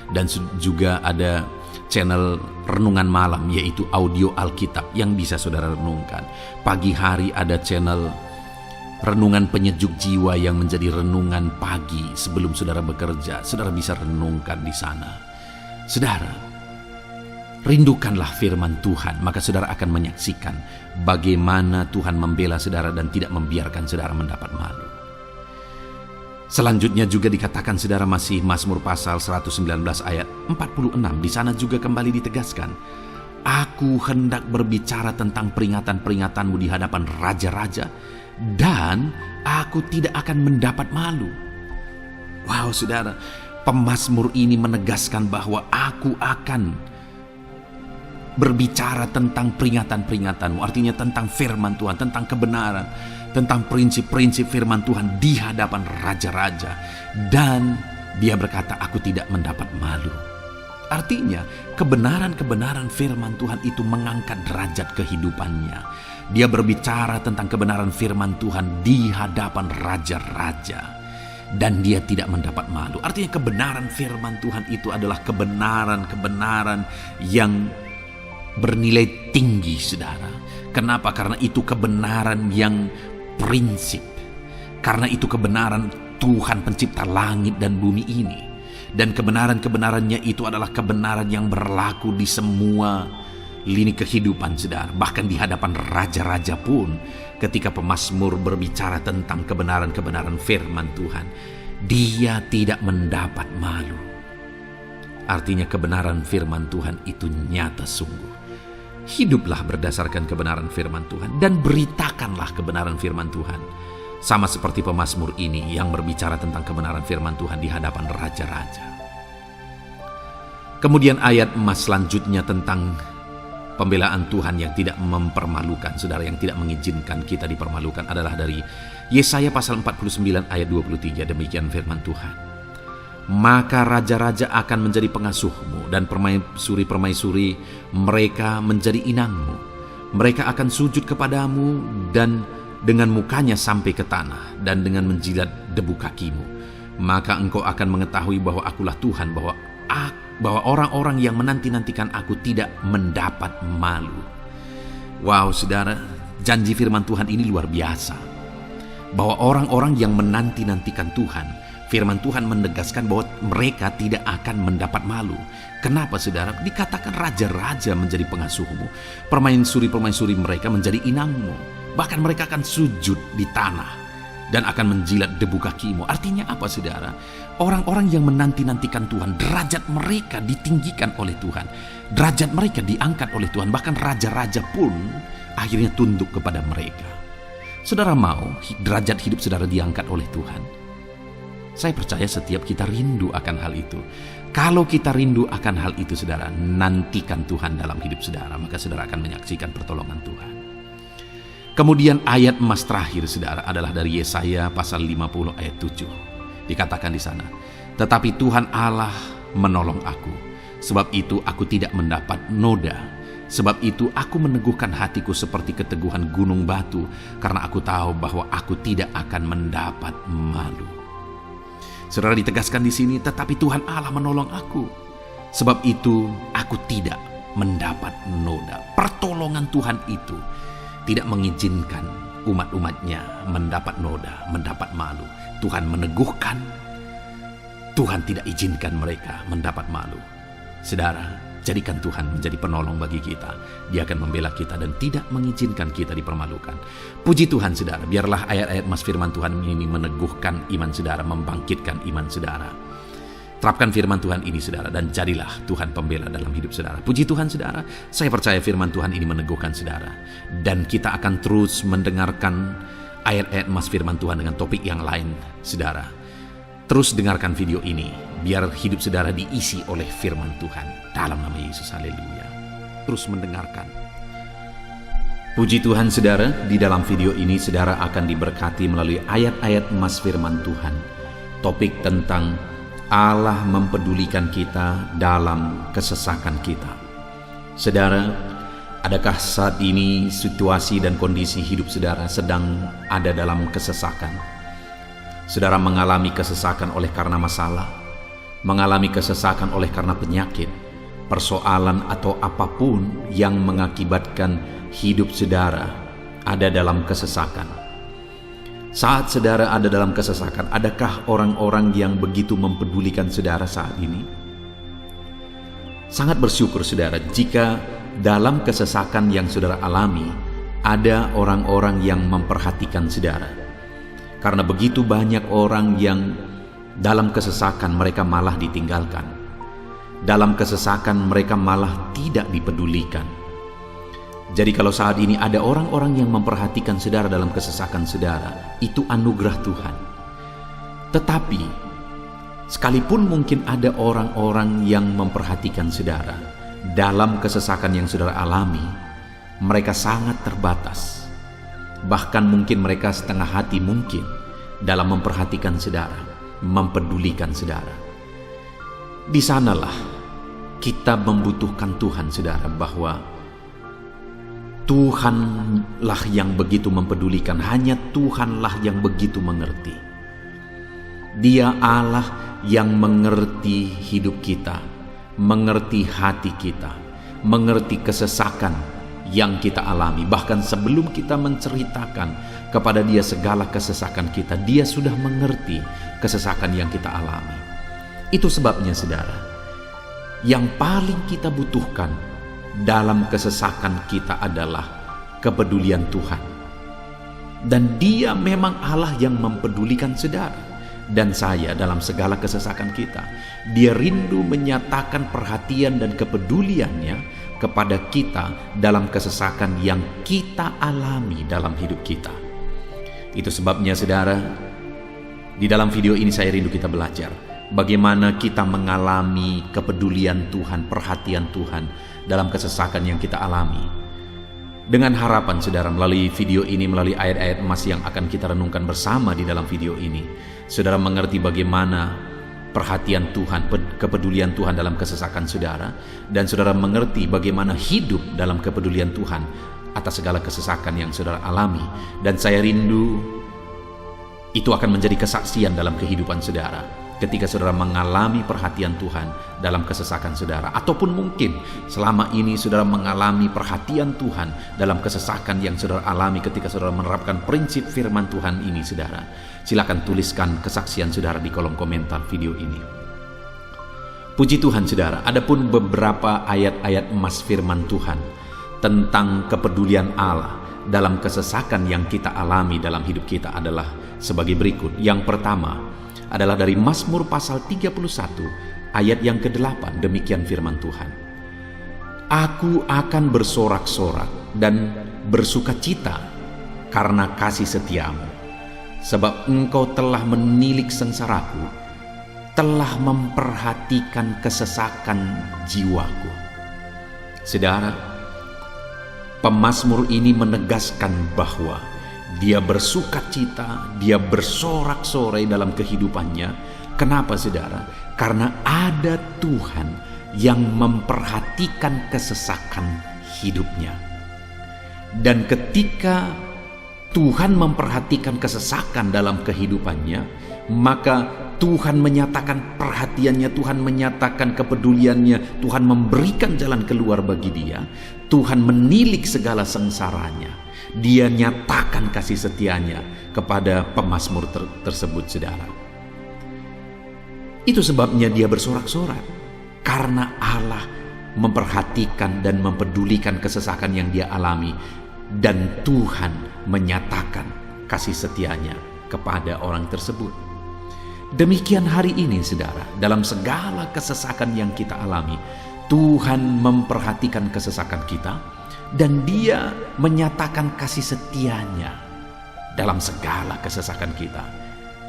Dan juga ada channel renungan malam, yaitu audio Alkitab yang bisa saudara renungkan. Pagi hari ada channel renungan penyejuk jiwa yang menjadi renungan pagi sebelum saudara bekerja. Saudara bisa renungkan di sana. Saudara, rindukanlah firman Tuhan, maka saudara akan menyaksikan bagaimana Tuhan membela saudara dan tidak membiarkan saudara mendapat malu. Selanjutnya juga dikatakan, saudara, masih Mazmur pasal 119 ayat 46. Di sana juga kembali ditegaskan, aku hendak berbicara tentang peringatan-peringatan-Mu di hadapan raja-raja, dan aku tidak akan mendapat malu. Wow, saudara, pemazmur ini menegaskan bahwa aku akan berbicara tentang peringatan-peringatan-Mu, artinya tentang firman Tuhan, tentang kebenaran, tentang prinsip-prinsip firman Tuhan di hadapan raja-raja. Dan dia berkata, aku tidak mendapat malu. Artinya, kebenaran-kebenaran firman Tuhan itu mengangkat derajat kehidupannya. Dia berbicara tentang kebenaran firman Tuhan di hadapan raja-raja. dan dia tidak mendapat malu. Artinya kebenaran firman Tuhan itu adalah kebenaran yang bernilai tinggi, saudara. Kenapa? Karena itu kebenaran yang prinsip. Karena itu kebenaran Tuhan pencipta langit dan bumi ini. Dan kebenaran-kebenarannya itu adalah kebenaran yang berlaku di semua lini kehidupan, saudara. Bahkan di hadapan raja-raja pun, ketika pemazmur berbicara tentang kebenaran-kebenaran firman Tuhan, dia tidak mendapat malu. Artinya kebenaran firman Tuhan itu nyata sungguh. Hiduplah berdasarkan kebenaran firman Tuhan dan beritakanlah kebenaran firman Tuhan. Sama seperti pemazmur ini yang berbicara tentang kebenaran firman Tuhan di hadapan raja-raja. Kemudian ayat emas selanjutnya tentang pembelaan Tuhan yang tidak mempermalukan, saudara, yang tidak mengizinkan kita dipermalukan adalah dari Yesaya pasal 49 ayat 23. Demikian firman Tuhan. Maka raja-raja akan menjadi pengasuhmu dan permaisuri-permaisuri mereka menjadi inangmu. Mereka akan sujud kepadamu dan dengan mukanya sampai ke tanah dan dengan menjilat debu kakimu. Maka engkau akan mengetahui bahwa akulah Tuhan, bahwa orang-orang yang menanti-nantikan aku tidak mendapat malu. Wow, saudara, janji firman Tuhan ini luar biasa. Bahwa orang-orang yang menanti-nantikan Tuhan, firman Tuhan menegaskan bahwa mereka tidak akan mendapat malu. Kenapa, saudara? Dikatakan raja-raja menjadi pengasuhmu, permaisuri-permaisuri mereka menjadi inangmu. Bahkan mereka akan sujud di tanah dan akan menjilat debu kakimu. Artinya apa, saudara? Orang-orang yang menanti-nantikan Tuhan, derajat mereka ditinggikan oleh Tuhan. Derajat mereka diangkat oleh Tuhan. Bahkan raja-raja pun akhirnya tunduk kepada mereka. Saudara mau derajat hidup saudara diangkat oleh Tuhan? Saya percaya setiap kita rindu akan hal itu. Kalau kita rindu akan hal itu, saudara, nantikan Tuhan dalam hidup saudara, maka saudara akan menyaksikan pertolongan Tuhan. Kemudian ayat emas terakhir, saudara, adalah dari Yesaya pasal 50 ayat 7. Dikatakan di sana, tetapi Tuhan Allah menolong aku, sebab itu aku tidak mendapat noda. Sebab itu aku meneguhkan hatiku seperti keteguhan gunung batu, karena aku tahu bahwa aku tidak akan mendapat malu. Saudara, ditegaskan di sini, tetapi Tuhan Allah menolong aku, sebab itu aku tidak mendapat noda. Pertolongan Tuhan itu tidak mengizinkan umat-umatnya mendapat noda, mendapat malu. Tuhan meneguhkan, Tuhan tidak izinkan mereka mendapat malu. Saudara, jadikan Tuhan menjadi penolong bagi kita. Dia akan membela kita dan tidak mengizinkan kita dipermalukan. Puji Tuhan, saudara, biarlah ayat-ayat emas firman Tuhan ini meneguhkan iman saudara, membangkitkan iman saudara. Terapkan firman Tuhan ini, saudara, dan jadilah Tuhan pembela dalam hidup saudara. Puji Tuhan, saudara, saya percaya firman Tuhan ini meneguhkan saudara. Dan kita akan terus mendengarkan ayat-ayat emas firman Tuhan dengan topik yang lain, saudara. Terus dengarkan video ini, biar hidup saudara diisi oleh firman Tuhan. Dalam nama Yesus, haleluya. Terus mendengarkan. Puji Tuhan, saudara, di dalam video ini saudara akan diberkati melalui ayat-ayat emas firman Tuhan. Topik tentang Allah mempedulikan kita dalam kesesakan kita. Saudara, adakah saat ini situasi dan kondisi hidup saudara sedang ada dalam kesesakan? Saudara mengalami kesesakan oleh karena masalah, mengalami kesesakan oleh karena penyakit, persoalan atau apapun yang mengakibatkan hidup saudara ada dalam kesesakan. Saat saudara ada dalam kesesakan, adakah orang-orang yang begitu mempedulikan saudara saat ini? Sangat bersyukur, saudara, jika dalam kesesakan yang saudara alami, ada orang-orang yang memperhatikan saudara. Karena begitu banyak orang yang dalam kesesakan mereka malah ditinggalkan. Dalam kesesakan mereka malah tidak dipedulikan. Jadi kalau saat ini ada orang-orang yang memperhatikan saudara dalam kesesakan saudara, itu anugerah Tuhan. Tetapi, sekalipun mungkin ada orang-orang yang memperhatikan saudara dalam kesesakan yang saudara alami, mereka sangat terbatas. Bahkan mungkin mereka setengah hati mungkin dalam memperhatikan saudara, mempedulikan saudara. Di sanalah kita membutuhkan Tuhan, saudara, bahwa Tuhanlah yang begitu mempedulikan, hanya Tuhanlah yang begitu mengerti. Dia Allah yang mengerti hidup kita, mengerti hati kita, mengerti kesesakan yang kita alami. Bahkan sebelum kita menceritakan kepada Dia segala kesesakan kita, Dia sudah mengerti kesesakan yang kita alami. Itu sebabnya saudara, yang paling kita butuhkan dalam kesesakan kita adalah kepedulian Tuhan. Dan Dia memang Allah yang mempedulikan saudara dan saya dalam segala kesesakan kita. Dia rindu menyatakan perhatian dan kepeduliannya kepada kita dalam kesesakan yang kita alami dalam hidup kita. Itu sebabnya saudara, di dalam video ini saya rindu kita belajar bagaimana kita mengalami kepedulian Tuhan, perhatian Tuhan dalam kesesakan yang kita alami. Dengan harapan saudara melalui video ini, melalui ayat-ayat emas yang akan kita renungkan bersama di dalam video ini, saudara mengerti bagaimana perhatian Tuhan, kepedulian Tuhan dalam kesesakan saudara, dan saudara mengerti bagaimana hidup dalam kepedulian Tuhan atas segala kesesakan yang saudara alami. Dan saya rindu itu akan menjadi kesaksian dalam kehidupan saudara ketika saudara mengalami perhatian Tuhan dalam kesesakan saudara, ataupun mungkin selama ini saudara mengalami perhatian Tuhan dalam kesesakan yang saudara alami ketika saudara menerapkan prinsip firman Tuhan ini. Saudara, silakan tuliskan kesaksian saudara di kolom komentar video ini. Puji Tuhan saudara, adapun beberapa ayat-ayat emas firman Tuhan tentang kepedulian Allah dalam kesesakan yang kita alami dalam hidup kita adalah sebagai berikut. Yang pertama adalah dari Mazmur pasal 31 ayat yang ke-8. Demikian firman Tuhan. Aku akan bersorak-sorak dan bersukacita karena kasih setiamu, sebab engkau telah menilik sengsaraku, telah memperhatikan kesesakan jiwaku. Saudara, pemazmur ini menegaskan bahwa dia bersukacita, dia bersorak-sorai dalam kehidupannya. Kenapa saudara? Karena ada Tuhan yang memperhatikan kesesakan hidupnya. Dan ketika Tuhan memperhatikan kesesakan dalam kehidupannya, maka Tuhan menyatakan perhatiannya, Tuhan menyatakan kepeduliannya, Tuhan memberikan jalan keluar bagi dia. Tuhan menilik segala sengsaranya. Dia nyatakan kasih setianya kepada pemazmur tersebut saudara. Itu sebabnya dia bersorak-sorak, karena Allah memperhatikan dan mempedulikan kesesakan yang dia alami, dan Tuhan menyatakan kasih setianya kepada orang tersebut. Demikian hari ini saudara, dalam segala kesesakan yang kita alami, Tuhan memperhatikan kesesakan kita, dan Dia menyatakan kasih setianya dalam segala kesesakan kita.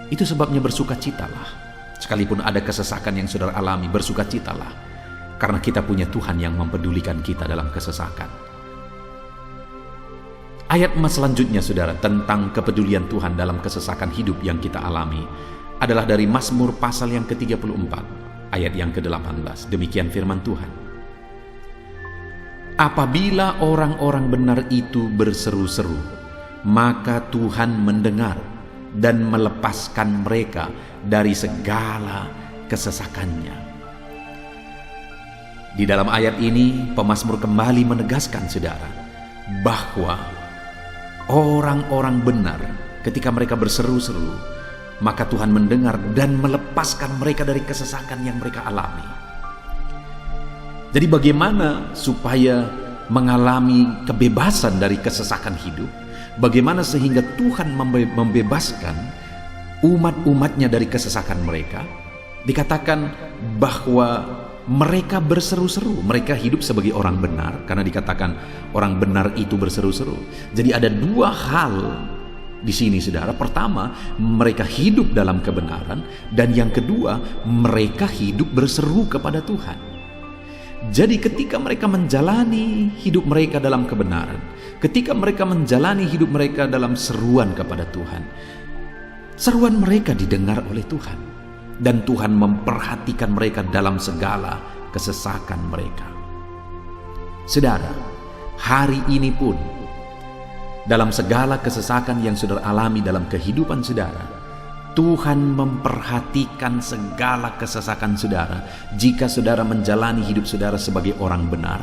Itu sebabnya bersukacitalah. Sekalipun ada kesesakan yang saudara alami, bersukacitalah, karena kita punya Tuhan yang mempedulikan kita dalam kesesakan. Ayat emas selanjutnya saudara tentang kepedulian Tuhan dalam kesesakan hidup yang kita alami adalah dari Mazmur pasal yang ke-34 ayat yang ke-18. Demikian firman Tuhan. Apabila orang-orang benar itu berseru-seru, maka Tuhan mendengar dan melepaskan mereka dari segala kesesakannya. Di dalam ayat ini, pemazmur kembali menegaskan saudara, bahwa orang-orang benar ketika mereka berseru-seru, maka Tuhan mendengar dan melepaskan mereka dari kesesakan yang mereka alami. Jadi bagaimana supaya mengalami kebebasan dari kesesakan hidup? Bagaimana sehingga Tuhan membebaskan umat-umatnya dari kesesakan mereka? Dikatakan bahwa mereka berseru-seru, mereka hidup sebagai orang benar, karena dikatakan orang benar itu berseru-seru. Jadi ada dua hal di sini saudara. Pertama, mereka hidup dalam kebenaran, dan yang kedua, mereka hidup berseru kepada Tuhan. Jadi ketika mereka menjalani hidup mereka dalam kebenaran, ketika mereka menjalani hidup mereka dalam seruan kepada Tuhan, seruan mereka didengar oleh Tuhan, dan Tuhan memperhatikan mereka dalam segala kesesakan mereka. Saudara, hari ini pun dalam segala kesesakan yang saudara alami dalam kehidupan saudara, Tuhan memperhatikan segala kesesakan saudara jika saudara menjalani hidup saudara sebagai orang benar.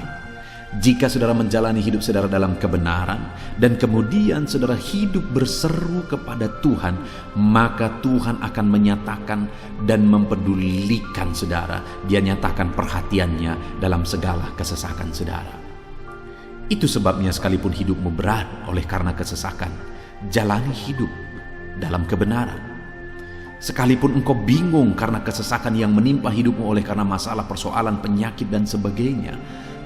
Jika saudara menjalani hidup saudara dalam kebenaran dan kemudian saudara hidup berseru kepada Tuhan, maka Tuhan akan menyatakan dan mempedulikan saudara. Dia nyatakan perhatiannya dalam segala kesesakan saudara. Itu sebabnya sekalipun hidupmu berat oleh karena kesesakan, jalani hidup dalam kebenaran. Sekalipun engkau bingung karena kesesakan yang menimpa hidupmu oleh karena masalah, persoalan, penyakit dan sebagainya,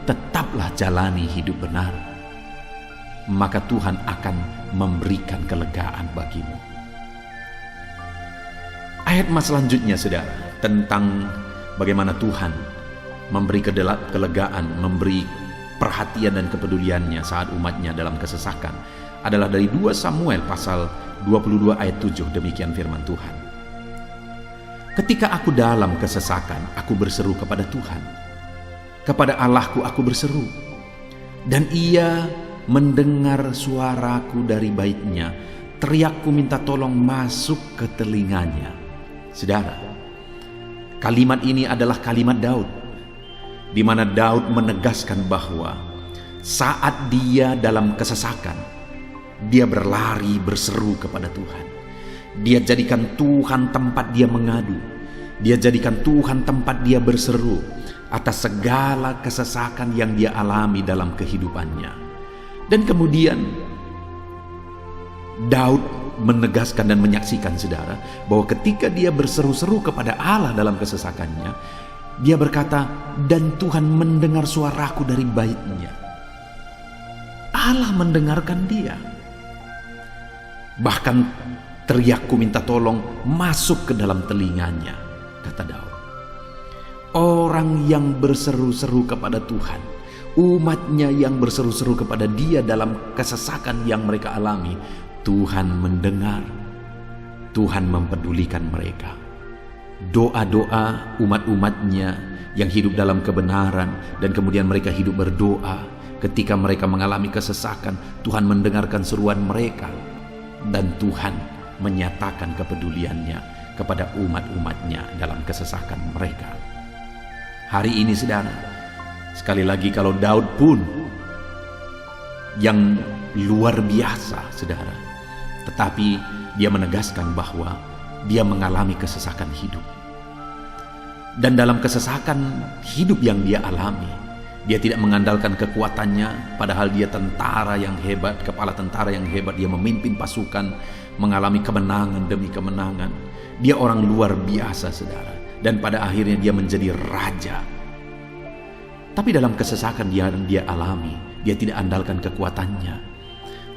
tetaplah jalani hidup benar. Maka Tuhan akan memberikan kelegaan bagimu. Ayat mas selanjutnya saudara, tentang bagaimana Tuhan memberi kelegaan, memberi perhatian dan kepeduliannya saat umatnya dalam kesesakan, adalah dari 2 Samuel pasal 22 ayat 7. Demikian firman Tuhan. Ketika aku dalam kesesakan, aku berseru kepada Tuhan. Kepada Allahku aku berseru, dan Ia mendengar suaraku dari baitnya. Teriakku minta tolong masuk ke telinganya. Saudara, kalimat ini adalah kalimat Daud, di mana Daud menegaskan bahwa saat dia dalam kesesakan, dia berlari berseru kepada Tuhan. Dia jadikan Tuhan tempat dia mengadu. Dia jadikan Tuhan tempat dia berseru atas segala kesesakan yang dia alami dalam kehidupannya. Dan kemudian Daud menegaskan dan menyaksikan saudara bahwa ketika dia berseru-seru kepada Allah dalam kesesakannya, dia berkata, dan Tuhan mendengar suaraku dari baitnya. Allah mendengarkan dia. Bahkan teriakku minta tolong masuk ke dalam telinganya, kata Daud. Orang yang berseru-seru kepada Tuhan, umatnya yang berseru-seru kepada dia dalam kesesakan yang mereka alami, Tuhan mendengar, Tuhan mempedulikan mereka. Doa-doa umat-umatnya yang hidup dalam kebenaran dan kemudian mereka hidup berdoa, ketika mereka mengalami kesesakan, Tuhan mendengarkan seruan mereka dan Tuhan menyatakan kepeduliannya kepada umat-umatnya dalam kesesakan mereka. Hari ini saudara, sekali lagi kalau Daud pun yang luar biasa saudara, tetapi dia menegaskan bahwa dia mengalami kesesakan hidup. Dan dalam kesesakan hidup yang dia alami, dia tidak mengandalkan kekuatannya, padahal dia tentara yang hebat, kepala tentara yang hebat, dia memimpin pasukan, mengalami kemenangan demi kemenangan. Dia orang luar biasa saudara, dan pada akhirnya dia menjadi raja. Tapi dalam kesesakan yang dia alami, dia tidak andalkan kekuatannya.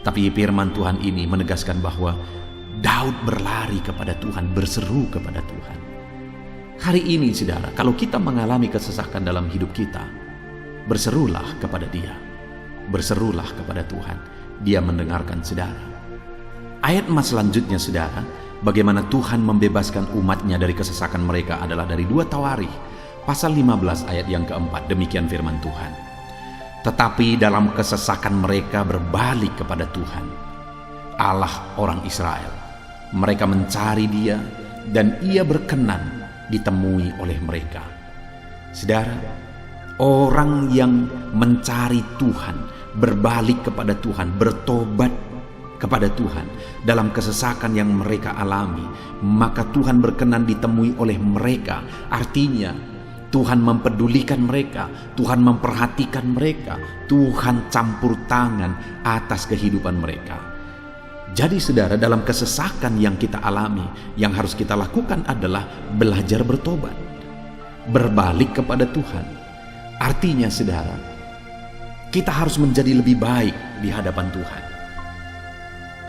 Tapi firman Tuhan ini menegaskan bahwa Daud berlari kepada Tuhan, berseru kepada Tuhan. Hari ini saudara, kalau kita mengalami kesesakan dalam hidup kita, berserulah kepada Dia, berserulah kepada Tuhan. Dia mendengarkan saudara. Ayat emas selanjutnya saudara, bagaimana Tuhan membebaskan umatnya dari kesesakan mereka adalah dari 2 Tawarikh pasal 15 ayat yang keempat. Demikian firman Tuhan. Tetapi dalam kesesakan mereka berbalik kepada Tuhan, Allah orang Israel. Mereka mencari Dia dan Ia berkenan ditemui oleh mereka. Saudara, orang yang mencari Tuhan, berbalik kepada Tuhan, bertobat kepada Tuhan dalam kesesakan yang mereka alami, maka Tuhan berkenan ditemui oleh mereka. Artinya Tuhan mempedulikan mereka, Tuhan memperhatikan mereka, Tuhan campur tangan atas kehidupan mereka. Jadi saudara, dalam kesesakan yang kita alami, yang harus kita lakukan adalah belajar bertobat, berbalik kepada Tuhan. Artinya saudara, kita harus menjadi lebih baik di hadapan Tuhan.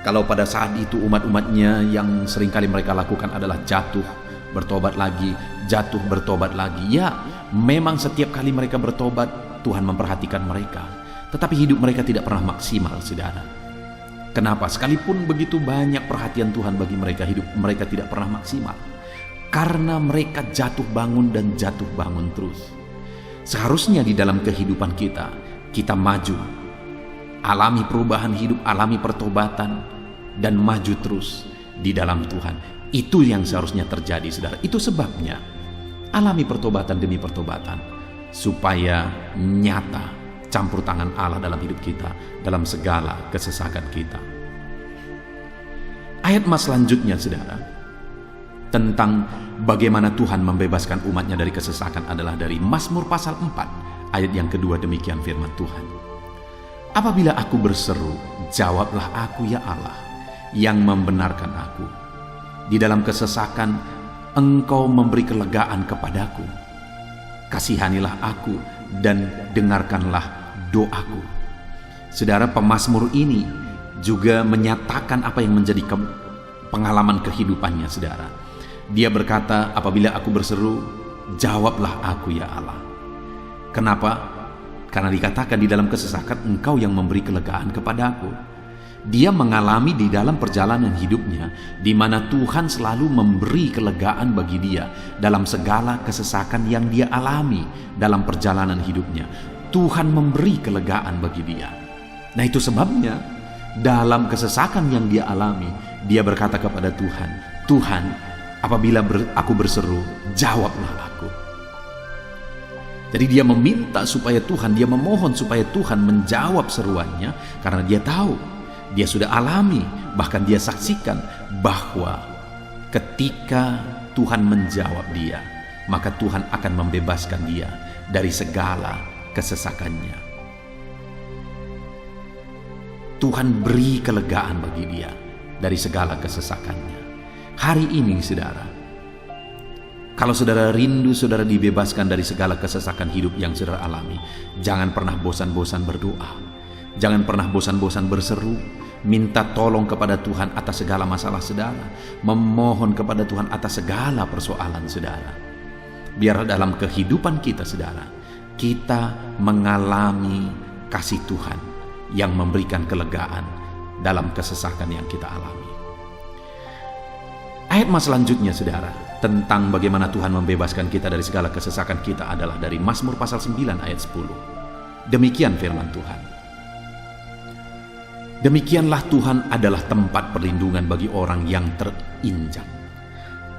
Kalau pada saat itu umat-umatnya yang seringkali mereka lakukan adalah jatuh, bertobat lagi, jatuh, bertobat lagi. Ya, memang setiap kali mereka bertobat, Tuhan memperhatikan mereka. Tetapi hidup mereka tidak pernah maksimal, saudara. Kenapa? Sekalipun begitu banyak perhatian Tuhan bagi mereka, hidup mereka tidak pernah maksimal. Karena mereka jatuh bangun dan jatuh bangun terus. Seharusnya di dalam kehidupan kita, kita maju, alami perubahan hidup, alami pertobatan, dan maju terus di dalam Tuhan. Itu yang seharusnya terjadi, saudara. Itu sebabnya alami pertobatan demi pertobatan, supaya nyata campur tangan Allah dalam hidup kita, dalam segala kesesakan kita. Ayat mas selanjutnya, saudara, tentang bagaimana Tuhan membebaskan umatnya dari kesesakan adalah dari Mazmur pasal 4 ayat yang kedua. Demikian firman Tuhan, apabila aku berseru, jawablah aku ya Allah, yang membenarkan aku. Di dalam kesesakan Engkau memberi kelegaan kepadaku. Kasihanilah aku dan dengarkanlah doaku. Saudara, pemazmur ini juga menyatakan apa yang menjadi pengalaman kehidupannya, saudara. Dia berkata, apabila aku berseru, jawablah aku ya Allah. Kenapa? Karena dikatakan di dalam kesesakan Engkau yang memberi kelegaan kepadaku. Dia mengalami di dalam perjalanan hidupnya, di mana Tuhan selalu memberi kelegaan bagi dia dalam segala kesesakan yang dia alami dalam perjalanan hidupnya. Tuhan memberi kelegaan bagi dia. Nah, itu sebabnya dalam kesesakan yang dia alami, dia berkata kepada Tuhan, Tuhan, apabila aku berseru, jawablah aku. Jadi dia meminta supaya Tuhan, dia memohon supaya Tuhan menjawab seruannya, karena dia tahu, dia sudah alami, bahkan dia saksikan bahwa ketika Tuhan menjawab dia, maka Tuhan akan membebaskan dia dari segala kesesakannya. Tuhan beri kelegaan bagi dia dari segala kesesakannya. Hari ini, saudara, kalau saudara rindu saudara dibebaskan dari segala kesesakan hidup yang saudara alami, jangan pernah bosan-bosan berdoa. Jangan pernah bosan-bosan berseru, minta tolong kepada Tuhan atas segala masalah saudara, memohon kepada Tuhan atas segala persoalan saudara. Biar dalam kehidupan kita, saudara, kita mengalami kasih Tuhan yang memberikan kelegaan dalam kesesakan yang kita alami. Ayat mas selanjutnya, saudara, tentang bagaimana Tuhan membebaskan kita dari segala kesesakan kita adalah dari Mazmur pasal 9 ayat 10. Demikian firman Tuhan. Demikianlah Tuhan adalah tempat perlindungan bagi orang yang terinjak,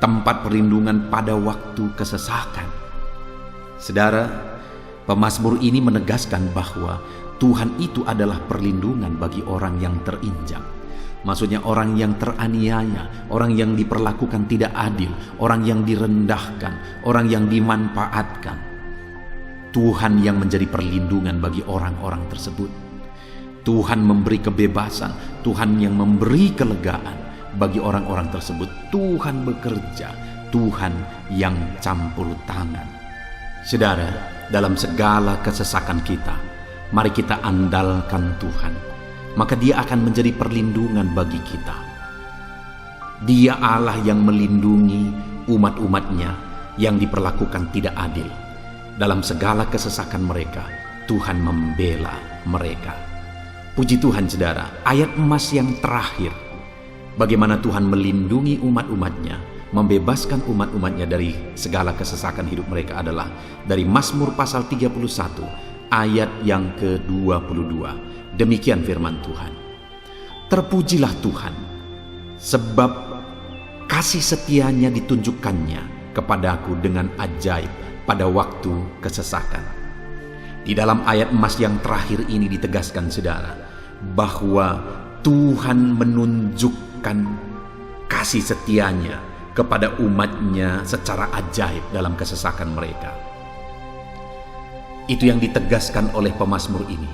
tempat perlindungan pada waktu kesesakan. Saudara, pemazmur ini menegaskan bahwa Tuhan itu adalah perlindungan bagi orang yang terinjak. Maksudnya orang yang teraniaya, orang yang diperlakukan tidak adil, orang yang direndahkan, orang yang dimanfaatkan. Tuhan yang menjadi perlindungan bagi orang-orang tersebut. Tuhan memberi kebebasan, Tuhan yang memberi kelegaan bagi orang-orang tersebut. Tuhan bekerja, Tuhan yang campur tangan. Saudara, dalam segala kesesakan kita, mari kita andalkan Tuhan, maka Dia akan menjadi perlindungan bagi kita. Dia Allah yang melindungi umat-umatnya yang diperlakukan tidak adil. Dalam segala kesesakan mereka, Tuhan membela mereka. Puji Tuhan, saudara, ayat emas yang terakhir, bagaimana Tuhan melindungi umat-umatnya, membebaskan umat-umatnya dari segala kesesakan hidup mereka adalah dari Mazmur pasal 31 ayat yang ke-22. Demikian firman Tuhan. Terpujilah Tuhan, sebab kasih setianya ditunjukkannya kepadaku dengan ajaib pada waktu kesesakan. Di dalam ayat emas yang terakhir ini ditegaskan, saudara, bahwa Tuhan menunjukkan kasih setianya kepada umatnya secara ajaib dalam kesesakan mereka. Itu yang ditegaskan oleh pemazmur ini.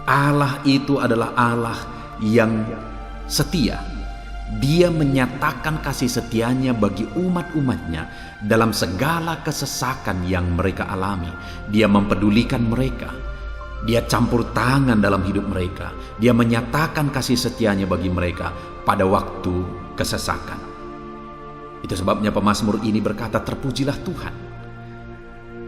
Allah itu adalah Allah yang setia. Dia menyatakan kasih setianya bagi umat-umatnya dalam segala kesesakan yang mereka alami. Dia mempedulikan mereka. Dia campur tangan dalam hidup mereka. Dia menyatakan kasih setianya bagi mereka pada waktu kesesakan. Itu sebabnya pemazmur ini berkata, terpujilah Tuhan.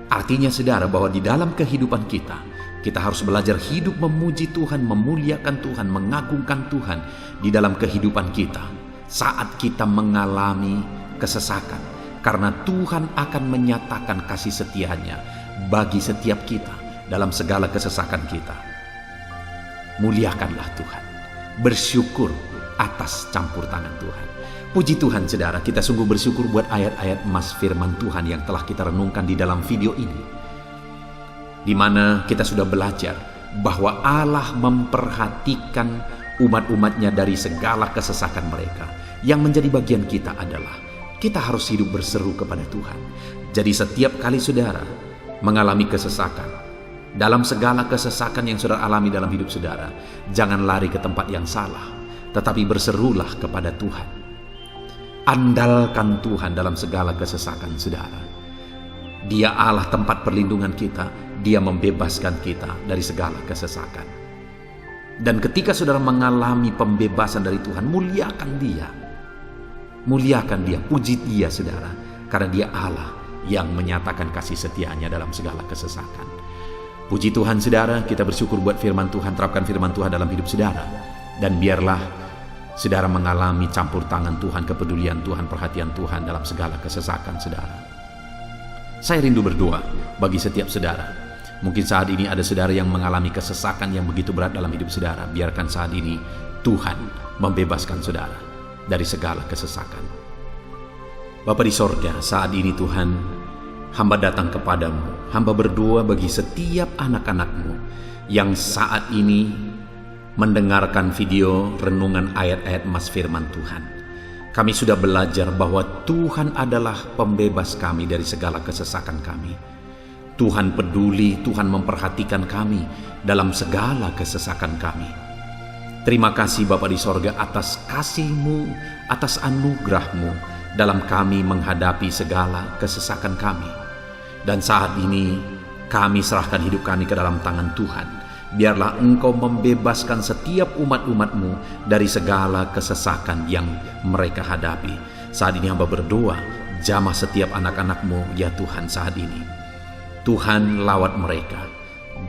Artinya, saudara, bahwa di dalam kehidupan kita harus belajar hidup memuji Tuhan, memuliakan Tuhan, mengagungkan Tuhan di dalam kehidupan kita saat kita mengalami kesesakan. Karena Tuhan akan menyatakan kasih setianya bagi setiap kita dalam segala kesesakan kita. Muliakanlah Tuhan, bersyukur atas campur tangan Tuhan. Puji Tuhan saudara, kita sungguh bersyukur buat ayat-ayat emas firman Tuhan yang telah kita renungkan di dalam video ini, di mana kita sudah belajar bahwa Allah memperhatikan umat-umatnya dari segala kesesakan mereka. Yang menjadi bagian kita adalah kita harus hidup berseru kepada Tuhan. Jadi setiap kali saudara mengalami kesesakan, dalam segala kesesakan yang saudara alami dalam hidup saudara, jangan lari ke tempat yang salah, tetapi berserulah kepada Tuhan. Andalkan Tuhan dalam segala kesesakan saudara. Dia Allah tempat perlindungan kita. Dia membebaskan kita dari segala kesesakan. Dan ketika saudara mengalami pembebasan dari Tuhan, muliakan Dia. Muliakan Dia, puji Dia saudara. Karena Dia Allah yang menyatakan kasih setianya dalam segala kesesakan. Puji Tuhan saudara, kita bersyukur buat firman Tuhan. Terapkan firman Tuhan dalam hidup saudara. Dan biarlah saudara mengalami campur tangan Tuhan, kepedulian Tuhan, perhatian Tuhan dalam segala kesesakan saudara. Saya rindu berdoa bagi setiap saudara. Mungkin saat ini ada saudara yang mengalami kesesakan yang begitu berat dalam hidup saudara. Biarkan saat ini Tuhan membebaskan saudara dari segala kesesakan. Bapa di sorga, saat ini Tuhan, hamba datang kepadamu. Hamba berdoa bagi setiap anak-anakmu yang saat ini mendengarkan video renungan ayat-ayat emas firman Tuhan. Kami sudah belajar bahwa Tuhan adalah pembebas kami dari segala kesesakan kami. Tuhan peduli, Tuhan memperhatikan kami dalam segala kesesakan kami. Terima kasih Bapa di sorga atas kasih-Mu, atas anugerah-Mu dalam kami menghadapi segala kesesakan kami. Dan saat ini kami serahkan hidup kami ke dalam tangan Tuhan. Biarlah Engkau membebaskan setiap umat-umat-Mu dari segala kesesakan yang mereka hadapi. Saat ini hamba berdoa, jamah setiap anak-anak-Mu ya Tuhan saat ini. Tuhan lawat mereka,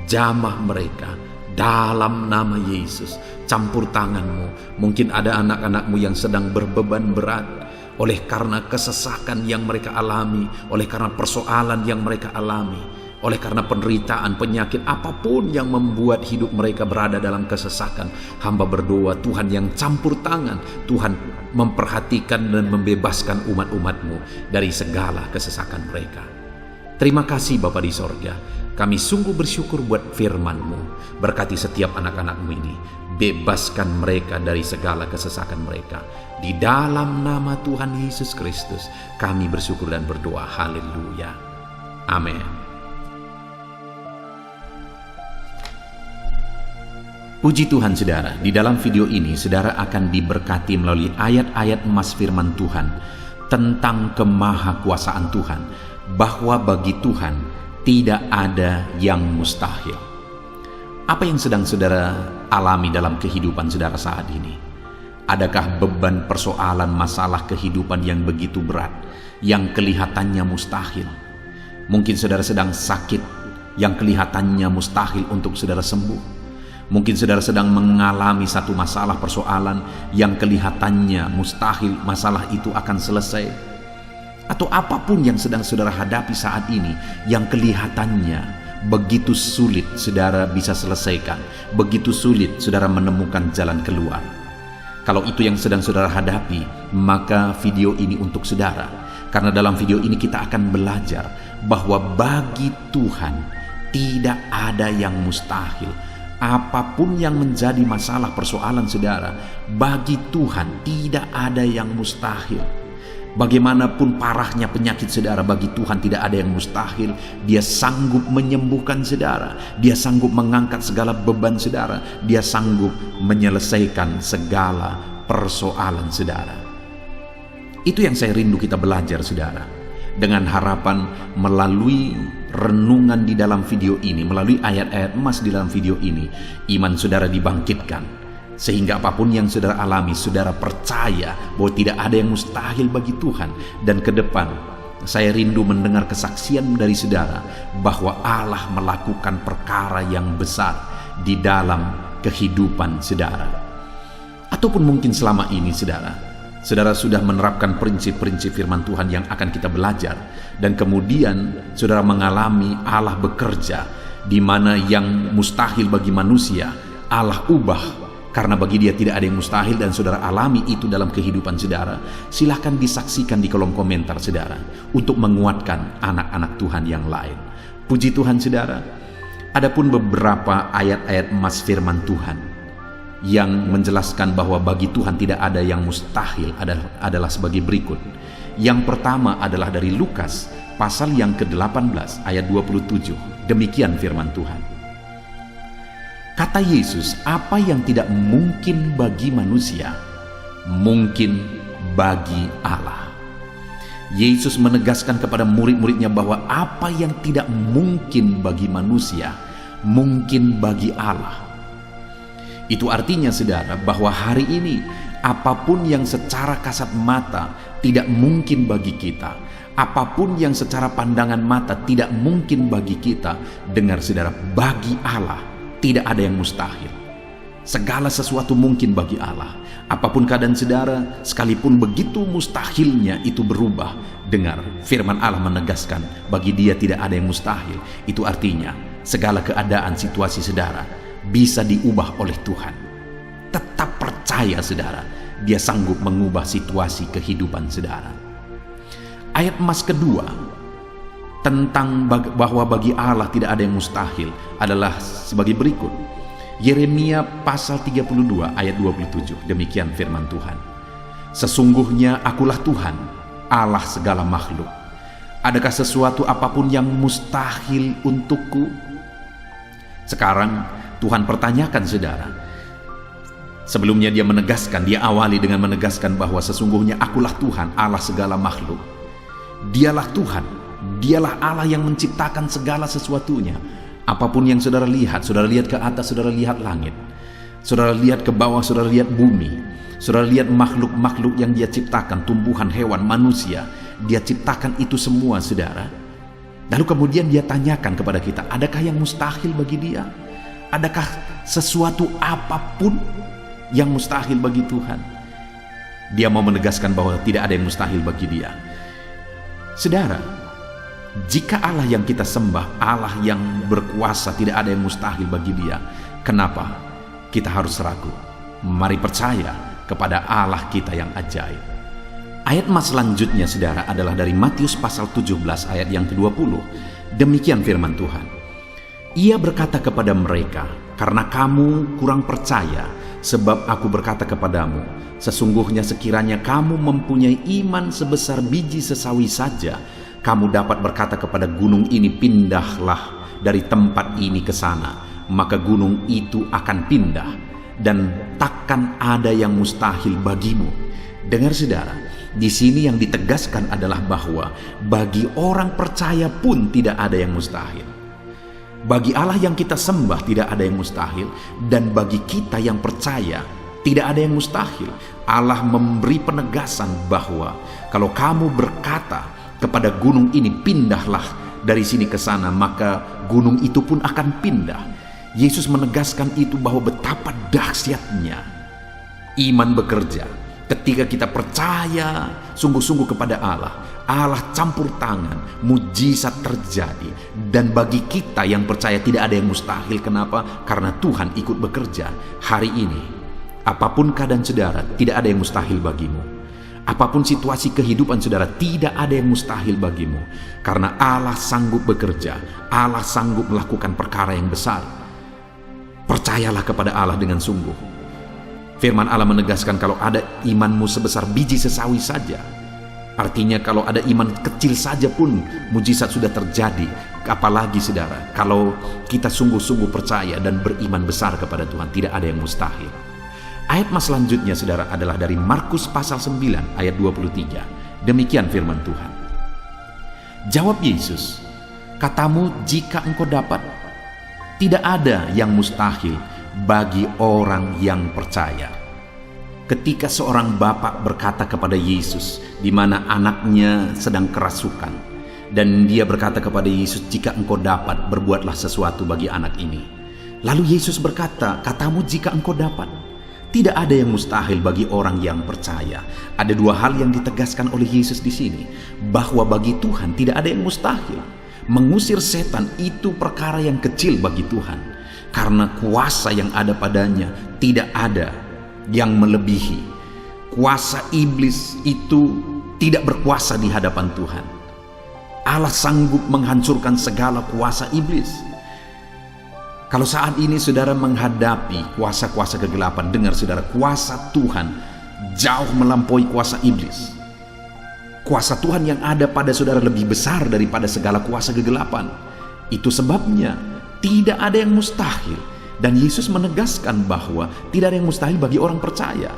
jamah mereka dalam nama Yesus. Campur tangan-Mu. Mungkin ada anak-anak-Mu yang sedang berbeban berat oleh karena kesesakan yang mereka alami, oleh karena persoalan yang mereka alami, oleh karena penderitaan, penyakit, apapun yang membuat hidup mereka berada dalam kesesakan. Hamba berdoa Tuhan yang campur tangan, Tuhan memperhatikan dan membebaskan umat-umat-Mu dari segala kesesakan mereka. Terima kasih Bapa di sorga. Kami sungguh bersyukur buat firman-Mu. Berkati setiap anak-anak-Mu ini. Bebaskan mereka dari segala kesesakan mereka. Di dalam nama Tuhan Yesus Kristus kami bersyukur dan berdoa. Haleluya. Amin. Puji Tuhan saudara, di dalam video ini saudara akan diberkati melalui ayat-ayat emas firman Tuhan tentang kemahakuasaan Tuhan, bahwa bagi Tuhan tidak ada yang mustahil. Apa yang sedang saudara alami dalam kehidupan saudara saat ini? Adakah beban, persoalan, masalah kehidupan yang begitu berat, yang kelihatannya mustahil? Mungkin saudara sedang sakit, yang kelihatannya mustahil untuk saudara sembuh. Mungkin saudara sedang mengalami satu masalah, persoalan yang kelihatannya mustahil masalah itu akan selesai. Atau apapun yang sedang saudara hadapi saat ini yang kelihatannya begitu sulit saudara bisa selesaikan, begitu sulit saudara menemukan jalan keluar. Kalau itu yang sedang saudara hadapi, maka video ini untuk saudara. Karena dalam video ini kita akan belajar bahwa bagi Tuhan tidak ada yang mustahil. Apapun yang menjadi masalah persoalan saudara, bagi Tuhan tidak ada yang mustahil. Bagaimanapun parahnya penyakit saudara, bagi Tuhan tidak ada yang mustahil. Dia sanggup menyembuhkan saudara, Dia sanggup mengangkat segala beban saudara, Dia sanggup menyelesaikan segala persoalan saudara. Itu yang saya rindu kita belajar saudara. Dengan harapan melalui renungan di dalam video ini, melalui ayat-ayat emas di dalam video ini, iman saudara dibangkitkan, sehingga apapun yang saudara alami, saudara percaya bahwa tidak ada yang mustahil bagi Tuhan. Dan ke depan saya rindu mendengar kesaksian dari saudara bahwa Allah melakukan perkara yang besar di dalam kehidupan saudara. Ataupun mungkin selama ini saudara sudah menerapkan prinsip-prinsip firman Tuhan yang akan kita belajar, dan kemudian saudara mengalami Allah bekerja di mana yang mustahil bagi manusia, Allah ubah Karena bagi Dia tidak ada yang mustahil dan saudara alami itu dalam kehidupan saudara. Silahkan disaksikan di kolom komentar saudara untuk menguatkan anak-anak Tuhan yang lain. Puji Tuhan saudara. Adapun beberapa ayat-ayat emas firman Tuhan yang menjelaskan bahwa bagi Tuhan tidak ada yang mustahil adalah sebagai berikut. Yang pertama adalah dari Lukas pasal yang ke-18 ayat 27. Demikian firman Tuhan. Kata Yesus, apa yang tidak mungkin bagi manusia, mungkin bagi Allah. Yesus menegaskan kepada murid-muridnya bahwa apa yang tidak mungkin bagi manusia, mungkin bagi Allah. Itu artinya saudara bahwa hari ini apapun yang secara kasat mata tidak mungkin bagi kita, apapun yang secara pandangan mata tidak mungkin bagi kita, dengar saudara, bagi Allah tidak ada yang mustahil. Segala sesuatu mungkin bagi Allah. Apapun keadaan saudara, sekalipun begitu mustahilnya itu berubah. Dengar, firman Allah menegaskan, bagi Dia tidak ada yang mustahil. Itu artinya, segala keadaan situasi saudara bisa diubah oleh Tuhan. Tetap percaya saudara, Dia sanggup mengubah situasi kehidupan saudara. Ayat emas kedua, tentang bahwa bagi Allah tidak ada yang mustahil adalah sebagai berikut. Yeremia pasal 32 ayat 27. Demikian firman Tuhan. Sesungguhnya akulah Tuhan, Allah segala makhluk. Adakah sesuatu apapun yang mustahil untukku? Sekarang Tuhan pertanyakan saudara. Sebelumnya Dia menegaskan, Dia awali dengan menegaskan bahwa sesungguhnya akulah Tuhan, Allah segala makhluk. Dialah Tuhan, Dialah Allah yang menciptakan segala sesuatunya. Apapun yang saudara lihat ke atas, saudara lihat langit, saudara lihat ke bawah, saudara lihat bumi, saudara lihat makhluk-makhluk yang Dia ciptakan, tumbuhan, hewan, manusia, Dia ciptakan itu semua saudara. Lalu kemudian Dia tanyakan kepada kita, adakah yang mustahil bagi Dia? Adakah sesuatu apapun yang mustahil bagi Tuhan? Dia mau menegaskan bahwa tidak ada yang mustahil bagi Dia. Saudara, jika Allah yang kita sembah, Allah yang berkuasa, tidak ada yang mustahil bagi Dia, kenapa kita harus ragu? Mari percaya kepada Allah kita yang ajaib. Ayat emas selanjutnya saudara adalah dari Matius pasal 17 ayat yang ke-20. Demikian firman Tuhan. Ia berkata kepada mereka, karena kamu kurang percaya, sebab aku berkata kepadamu, sesungguhnya sekiranya kamu mempunyai iman sebesar biji sesawi saja, kamu dapat berkata kepada gunung ini, pindahlah dari tempat ini ke sana, maka gunung itu akan pindah, dan takkan ada yang mustahil bagimu. Dengar saudara, di sini yang ditegaskan adalah bahwa bagi orang percaya pun tidak ada yang mustahil. Bagi Allah yang kita sembah tidak ada yang mustahil, dan bagi kita yang percaya tidak ada yang mustahil. Allah memberi penegasan bahwa kalau kamu berkata kepada gunung ini, pindahlah dari sini ke sana, maka gunung itu pun akan pindah. Yesus menegaskan itu bahwa betapa dahsyatnya iman bekerja. Ketika kita percaya sungguh-sungguh kepada Allah, Allah campur tangan, mujizat terjadi. Dan bagi kita yang percaya tidak ada yang mustahil. Kenapa? Karena Tuhan ikut bekerja. Hari ini, apapun keadaan saudara, tidak ada yang mustahil bagimu. Apapun situasi kehidupan saudara, tidak ada yang mustahil bagimu. Karena Allah sanggup bekerja, Allah sanggup melakukan perkara yang besar. Percayalah kepada Allah dengan sungguh. Firman Allah menegaskan kalau ada imanmu sebesar biji sesawi saja. Artinya kalau ada iman kecil saja pun mujizat sudah terjadi. Apalagi saudara, kalau kita sungguh-sungguh percaya dan beriman besar kepada Tuhan, tidak ada yang mustahil. Ayat mas selanjutnya saudara adalah dari Markus pasal 9 ayat 23. Demikian firman Tuhan. Jawab Yesus, katamu jika engkau dapat, tidak ada yang mustahil bagi orang yang percaya. Ketika seorang bapak berkata kepada Yesus, di mana anaknya sedang kerasukan, dan dia berkata kepada Yesus, jika engkau dapat, berbuatlah sesuatu bagi anak ini. Lalu Yesus berkata, katamu jika engkau dapat. Tidak ada yang mustahil bagi orang yang percaya. Ada dua hal yang ditegaskan oleh Yesus di sini, bahwa bagi Tuhan tidak ada yang mustahil. Mengusir setan itu perkara yang kecil bagi Tuhan, karena kuasa yang ada padanya tidak ada yang melebihi. Kuasa iblis itu tidak berkuasa di hadapan Tuhan. Allah sanggup menghancurkan segala kuasa iblis. Kalau saat ini saudara menghadapi kuasa-kuasa kegelapan, dengar saudara, kuasa Tuhan jauh melampaui kuasa iblis. Kuasa Tuhan yang ada pada saudara lebih besar daripada segala kuasa kegelapan. Itu sebabnya tidak ada yang mustahil. Dan Yesus menegaskan bahwa tidak ada yang mustahil bagi orang percaya.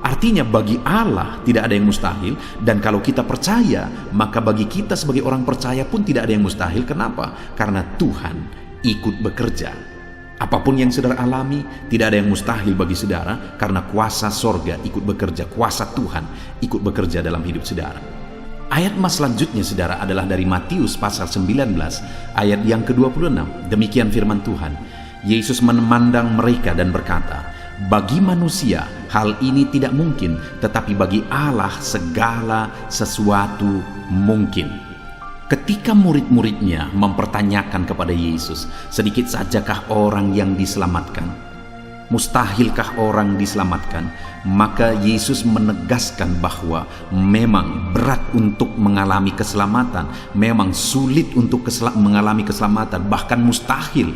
Artinya bagi Allah tidak ada yang mustahil, dan kalau kita percaya, maka bagi kita sebagai orang percaya pun tidak ada yang mustahil. Kenapa? Karena Tuhan ikut bekerja. Apapun yang saudara alami, tidak ada yang mustahil bagi saudara, karena kuasa sorga ikut bekerja, kuasa Tuhan ikut bekerja dalam hidup saudara. Ayat mas selanjutnya saudara adalah dari Matius pasal 19 ayat yang ke-26. Demikian firman Tuhan. Yesus memandang mereka dan berkata, bagi manusia hal ini tidak mungkin, tetapi bagi Allah segala sesuatu mungkin. Ketika murid-muridnya mempertanyakan kepada Yesus, sedikit sajakah orang yang diselamatkan? Mustahilkah orang diselamatkan? Maka Yesus menegaskan bahwa memang berat untuk mengalami keselamatan, memang sulit untuk mengalami keselamatan, bahkan mustahil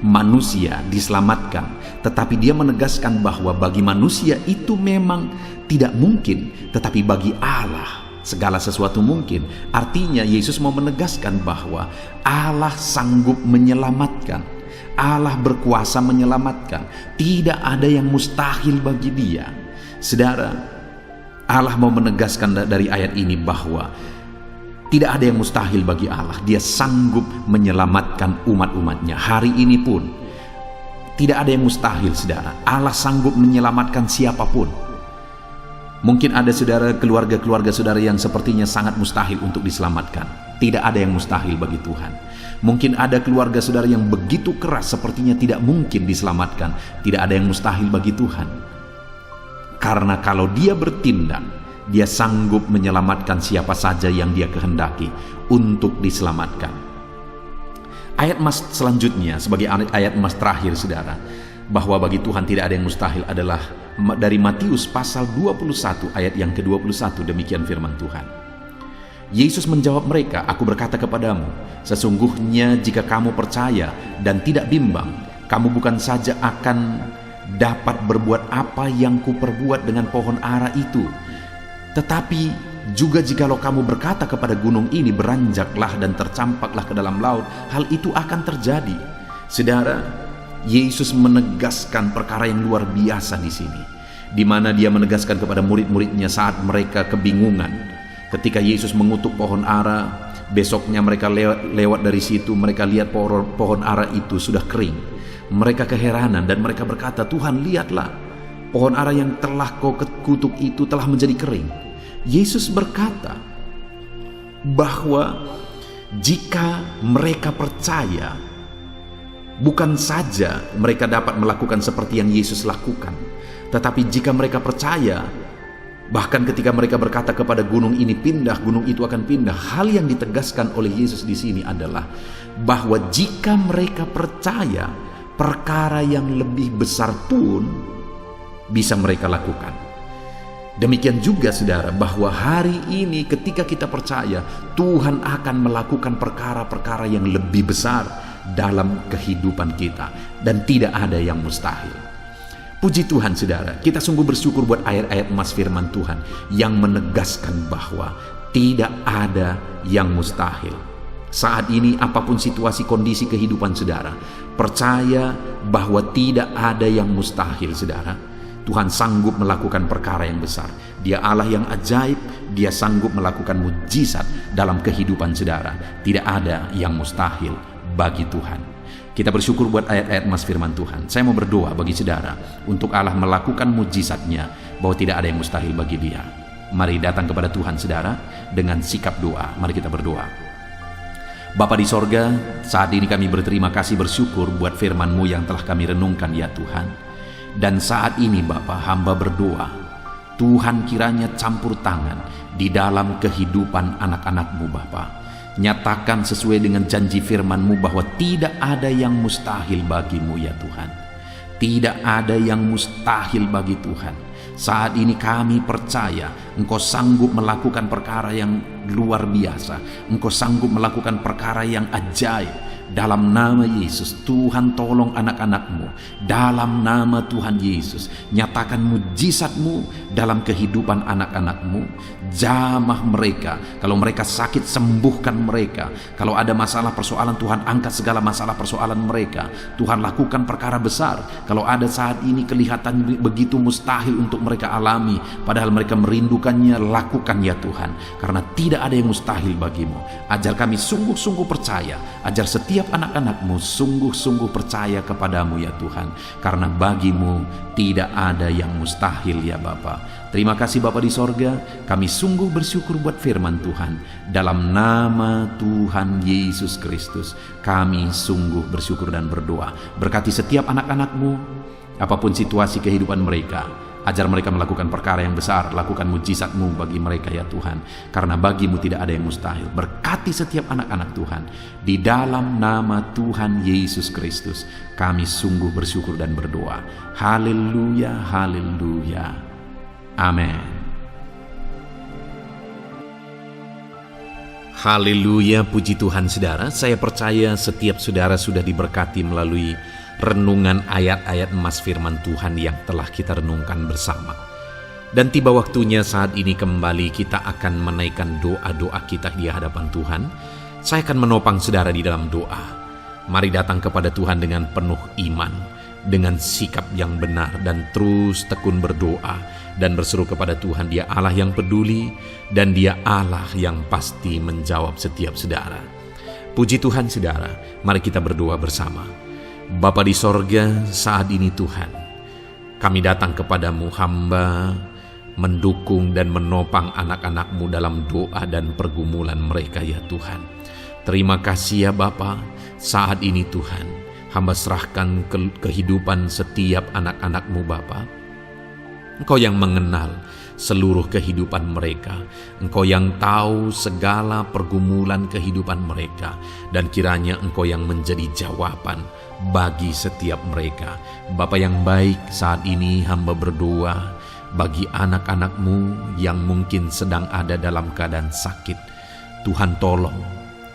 manusia diselamatkan. Tetapi dia menegaskan bahwa bagi manusia itu memang tidak mungkin, tetapi bagi Allah segala sesuatu mungkin. Artinya Yesus mau menegaskan bahwa Allah sanggup menyelamatkan. Allah berkuasa menyelamatkan. Tidak ada yang mustahil bagi Dia. Saudara, Allah mau menegaskan dari ayat ini bahwa tidak ada yang mustahil bagi Allah. Dia sanggup menyelamatkan umat-umatnya. Hari ini pun tidak ada yang mustahil, saudara. Allah sanggup menyelamatkan siapapun. Mungkin ada saudara, keluarga-keluarga saudara yang sepertinya sangat mustahil untuk diselamatkan. Tidak ada yang mustahil bagi Tuhan. Mungkin ada keluarga saudara yang begitu keras sepertinya tidak mungkin diselamatkan. Tidak ada yang mustahil bagi Tuhan. Karena kalau Dia bertindak, Dia sanggup menyelamatkan siapa saja yang Dia kehendaki untuk diselamatkan. Ayat emas selanjutnya sebagai ayat emas terakhir saudara, bahwa bagi Tuhan tidak ada yang mustahil adalah dari Matius pasal 21 ayat yang ke-21. Demikian firman Tuhan. Yesus menjawab mereka, aku berkata kepadamu, sesungguhnya jika kamu percaya dan tidak bimbang, kamu bukan saja akan dapat berbuat apa yang kuperbuat dengan pohon ara itu, tetapi juga jikalau kamu berkata kepada gunung ini, beranjaklah dan tercampaklah ke dalam laut, hal itu akan terjadi. Saudara, Yesus menegaskan perkara yang luar biasa di sini, di mana Dia menegaskan kepada murid-muridnya saat mereka kebingungan. Ketika Yesus mengutuk pohon ara, besoknya mereka lewat dari situ, mereka lihat pohon ara itu sudah kering. Mereka keheranan dan mereka berkata, Tuhan, lihatlah, pohon ara yang telah kau kutuk itu telah menjadi kering. Yesus berkata bahwa jika mereka percaya, bukan saja mereka dapat melakukan seperti yang Yesus lakukan, tetapi jika mereka percaya, bahkan ketika mereka berkata kepada gunung ini pindah, gunung itu akan pindah. Hal yang ditegaskan oleh Yesus di sini adalah bahwa jika mereka percaya, perkara yang lebih besar pun bisa mereka lakukan. Demikian juga saudara, bahwa hari ini ketika kita percaya, Tuhan akan melakukan perkara-perkara yang lebih besar dalam kehidupan kita, dan tidak ada yang mustahil. Puji Tuhan saudara, kita sungguh bersyukur buat ayat-ayat emas firman Tuhan yang menegaskan bahwa tidak ada yang mustahil. Saat ini apapun situasi kondisi kehidupan saudara, percaya bahwa tidak ada yang mustahil saudara. Tuhan sanggup melakukan perkara yang besar. Dia Allah yang ajaib. Dia sanggup melakukan mujizat dalam kehidupan saudara. Tidak ada yang mustahil bagi Tuhan. Kita bersyukur buat ayat-ayat emas firman Tuhan. Saya mau berdoa bagi saudara untuk Allah melakukan mujizatnya, bahwa tidak ada yang mustahil bagi Dia. Mari datang kepada Tuhan saudara dengan sikap doa. Mari kita berdoa. Bapa di sorga, saat ini kami berterima kasih, bersyukur buat firman-Mu yang telah kami renungkan ya Tuhan. Dan saat ini Bapa, hamba berdoa, Tuhan kiranya campur tangan di dalam kehidupan anak-anak-Mu Bapa. Nyatakan sesuai dengan janji firman-Mu bahwa tidak ada yang mustahil bagi-Mu ya Tuhan. Tidak ada yang mustahil bagi Tuhan. Saat ini kami percaya Engkau sanggup melakukan perkara yang luar biasa. Engkau sanggup melakukan perkara yang ajaib. Dalam nama Yesus, Tuhan tolong anak-anak-Mu. Dalam nama Tuhan Yesus, nyatakan mujizat-Mu dalam kehidupan anak-anak-Mu. Jamah mereka. Kalau mereka sakit, sembuhkan mereka. Kalau ada masalah persoalan, Tuhan angkat segala masalah persoalan mereka. Tuhan lakukan perkara besar. Kalau ada saat ini kelihatan begitu mustahil untuk mereka alami, padahal mereka merindukannya, lakukan ya Tuhan. Karena tidak ada yang mustahil bagimu. Ajar kami sungguh-sungguh percaya. Ajar setiap anak-anak-Mu sungguh-sungguh percaya kepadamu ya Tuhan. Karena bagimu tidak ada yang mustahil ya Bapa. Terima kasih Bapa di sorga. Kami sungguh bersyukur buat firman Tuhan. Dalam nama Tuhan Yesus Kristus, kami sungguh bersyukur dan berdoa. Berkati setiap anak-anak-Mu, apapun situasi kehidupan mereka. Ajar mereka melakukan perkara yang besar. Lakukan mujizat-Mu bagi mereka ya Tuhan. Karena bagimu tidak ada yang mustahil. Berkati setiap anak-anak Tuhan. Di dalam nama Tuhan Yesus Kristus, kami sungguh bersyukur dan berdoa. Haleluya, haleluya. Amin. Haleluya, puji Tuhan saudara. Saya percaya setiap saudara sudah diberkati melalui renungan ayat-ayat emas firman Tuhan yang telah kita renungkan bersama. Dan tiba waktunya saat ini kembali kita akan menaikkan doa-doa kita di hadapan Tuhan. Saya akan menopang saudara di dalam doa. Mari datang kepada Tuhan dengan penuh iman, dengan sikap yang benar, dan terus tekun berdoa dan berseru kepada Tuhan. Dia Allah yang peduli dan Dia Allah yang pasti menjawab setiap saudara. Puji Tuhan saudara, mari kita berdoa bersama. Bapa di sorga, saat ini Tuhan, kami datang kepadamu, hamba mendukung dan menopang anak-anak-Mu dalam doa dan pergumulan mereka ya Tuhan. Terima kasih ya Bapa, saat ini Tuhan, hamba serahkan kehidupan setiap anak-anak-Mu Bapa. Engkau yang mengenal seluruh kehidupan mereka. Engkau yang tahu segala pergumulan kehidupan mereka. Dan kiranya Engkau yang menjadi jawaban bagi setiap mereka. Bapa yang baik, saat ini hamba berdoa bagi anak-anak-Mu yang mungkin sedang ada dalam keadaan sakit. Tuhan tolong,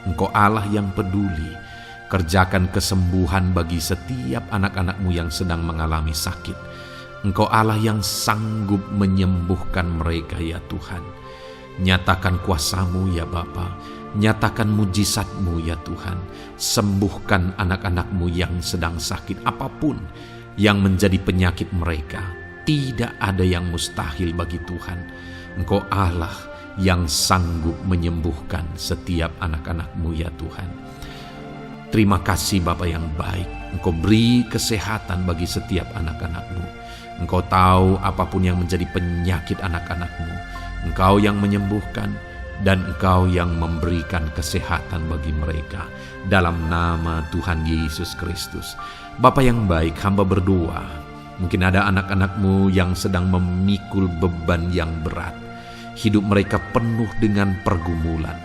Engkau Allah yang peduli. Kerjakan kesembuhan bagi setiap anak-anak-Mu yang sedang mengalami sakit. Engkau Allah yang sanggup menyembuhkan mereka ya Tuhan. Nyatakan kuasa-Mu ya Bapa. Nyatakan mujizat-Mu ya Tuhan. Sembuhkan anak-anak-Mu yang sedang sakit, apapun yang menjadi penyakit mereka. Tidak ada yang mustahil bagi Tuhan. Engkau Allah yang sanggup menyembuhkan setiap anak-anak-Mu ya Tuhan. Terima kasih Bapa yang baik. Engkau beri kesehatan bagi setiap anak-anak-Mu. Engkau tahu apapun yang menjadi penyakit anak-anak-Mu. Engkau yang menyembuhkan dan Engkau yang memberikan kesehatan bagi mereka. Dalam nama Tuhan Yesus Kristus. Bapa yang baik, hamba berdoa. Mungkin ada anak-anak-Mu yang sedang memikul beban yang berat. Hidup mereka penuh dengan pergumulan.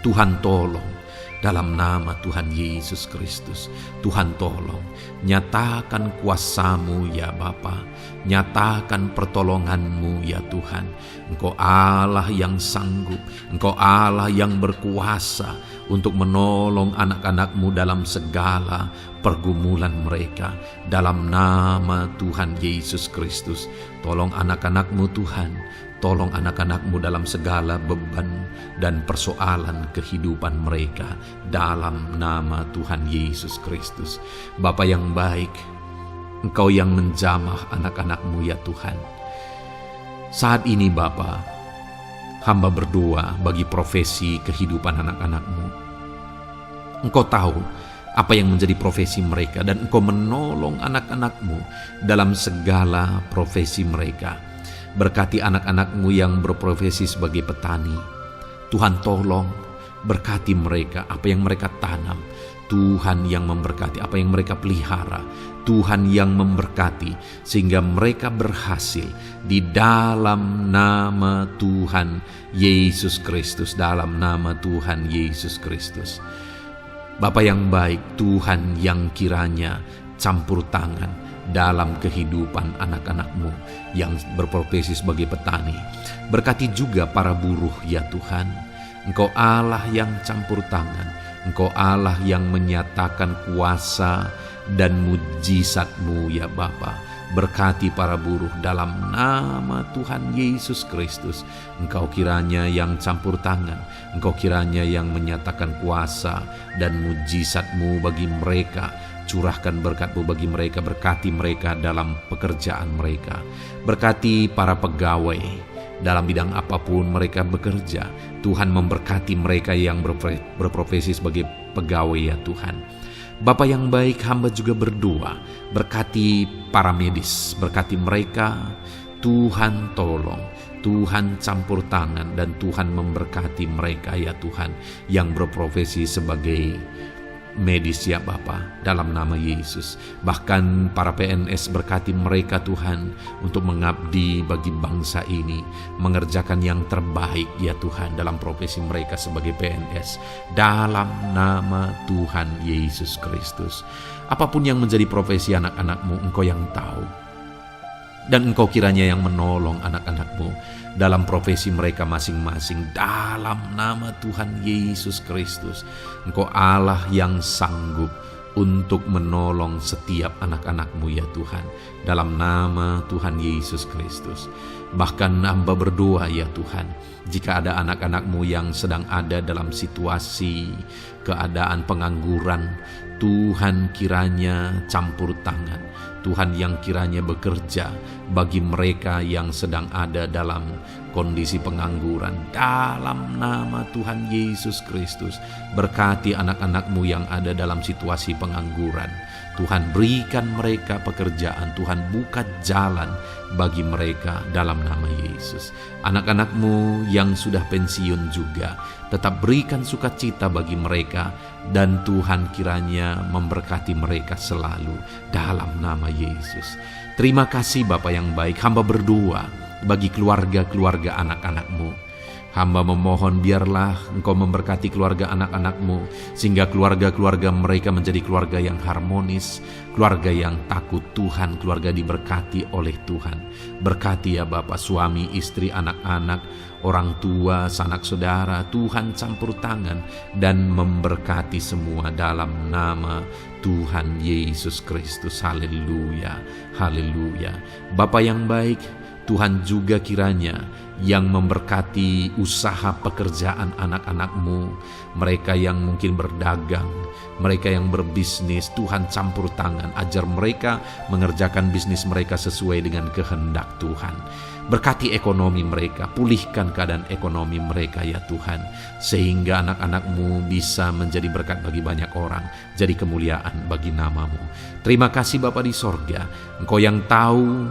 Tuhan tolong. Dalam nama Tuhan Yesus Kristus, Tuhan tolong, nyatakan kuasa-Mu ya Bapa, nyatakan pertolongan-Mu ya Tuhan. Engkau Allah yang sanggup, Engkau Allah yang berkuasa untuk menolong anak-anak-Mu dalam segala pergumulan mereka. Dalam nama Tuhan Yesus Kristus, tolong anak-anak-Mu Tuhan. Tolong anak-anak-Mu dalam segala beban dan persoalan kehidupan mereka. Dalam nama Tuhan Yesus Kristus. Bapa yang baik, Engkau yang menjamah anak-anak-Mu ya Tuhan. Saat ini Bapa, hamba berdoa bagi profesi kehidupan anak-anak-Mu. Engkau tahu apa yang menjadi profesi mereka, dan Engkau menolong anak-anak-Mu dalam segala profesi mereka. Berkati anak-anak-Mu yang berprofesi sebagai petani. Tuhan tolong berkati mereka, apa yang mereka tanam. Tuhan yang memberkati apa yang mereka pelihara. Tuhan yang memberkati sehingga mereka berhasil di dalam nama Tuhan Yesus Kristus. Dalam nama Tuhan Yesus Kristus. Bapa yang baik, Tuhan yang kiranya campur tangan dalam kehidupan anak-anak-Mu yang berprofesi sebagai petani. Berkati juga para buruh ya Tuhan. Engkau Allah yang campur tangan, Engkau Allah yang menyatakan kuasa dan mujizat-Mu ya Bapa. Berkati para buruh dalam nama Tuhan Yesus Kristus. Engkau kiranya yang campur tangan, Engkau kiranya yang menyatakan kuasa dan mujizat-Mu bagi mereka. Curahkan berkat-Mu bagi mereka, berkati mereka dalam pekerjaan mereka. Berkati para pegawai dalam bidang apapun mereka bekerja. Tuhan memberkati mereka yang berprofesi sebagai pegawai ya Tuhan. Bapa yang baik, hamba juga berdoa, berkati para medis, berkati mereka, Tuhan tolong, Tuhan campur tangan, dan Tuhan memberkati mereka ya Tuhan, yang berprofesi sebagai medis ya Bapa, dalam nama Yesus. Bahkan para PNS, berkati mereka Tuhan, untuk mengabdi bagi bangsa ini, mengerjakan yang terbaik ya Tuhan dalam profesi mereka sebagai PNS, dalam nama Tuhan Yesus Kristus. Apapun yang menjadi profesi anak-anak-Mu, Engkau yang tahu. Dan Engkau kiranya yang menolong anak-anak-Mu dalam profesi mereka masing-masing, dalam nama Tuhan Yesus Kristus. Engkau Allah yang sanggup untuk menolong setiap anak-anak-Mu ya Tuhan, dalam nama Tuhan Yesus Kristus. Bahkan hamba berdoa ya Tuhan, jika ada anak-anak-Mu yang sedang ada dalam situasi keadaan pengangguran, Tuhan kiranya campur tangan, Tuhan yang kiranya bekerja bagi mereka yang sedang ada dalam kondisi pengangguran, dalam nama Tuhan Yesus Kristus. Berkati anak-anak-Mu yang ada dalam situasi pengangguran, Tuhan berikan mereka pekerjaan, Tuhan buka jalan bagi mereka dalam nama Yesus. Anak-anak-Mu yang sudah pensiun juga, tetap berikan sukacita bagi mereka, dan Tuhan kiranya memberkati mereka selalu dalam nama Yesus. Terima kasih Bapa yang baik, hamba berdoa bagi keluarga-keluarga anak-anak-Mu. Hamba memohon biarlah Engkau memberkati keluarga anak-anak-Mu, sehingga keluarga-keluarga mereka menjadi keluarga yang harmonis, keluarga yang takut Tuhan, keluarga diberkati oleh Tuhan. Berkati ya Bapa, suami, istri, anak-anak, orang tua, sanak saudara, Tuhan campur tangan dan memberkati semua dalam nama Tuhan Yesus Kristus. Haleluya, haleluya. Bapa yang baik, Tuhan juga kiranya yang memberkati usaha pekerjaan anak-anak-Mu, mereka yang mungkin berdagang, mereka yang berbisnis, Tuhan campur tangan, ajar mereka mengerjakan bisnis mereka sesuai dengan kehendak Tuhan. Berkati ekonomi mereka, pulihkan keadaan ekonomi mereka ya Tuhan, sehingga anak-anak-Mu bisa menjadi berkat bagi banyak orang, jadi kemuliaan bagi nama-Mu. Terima kasih Bapa di sorga, Engkau yang tahu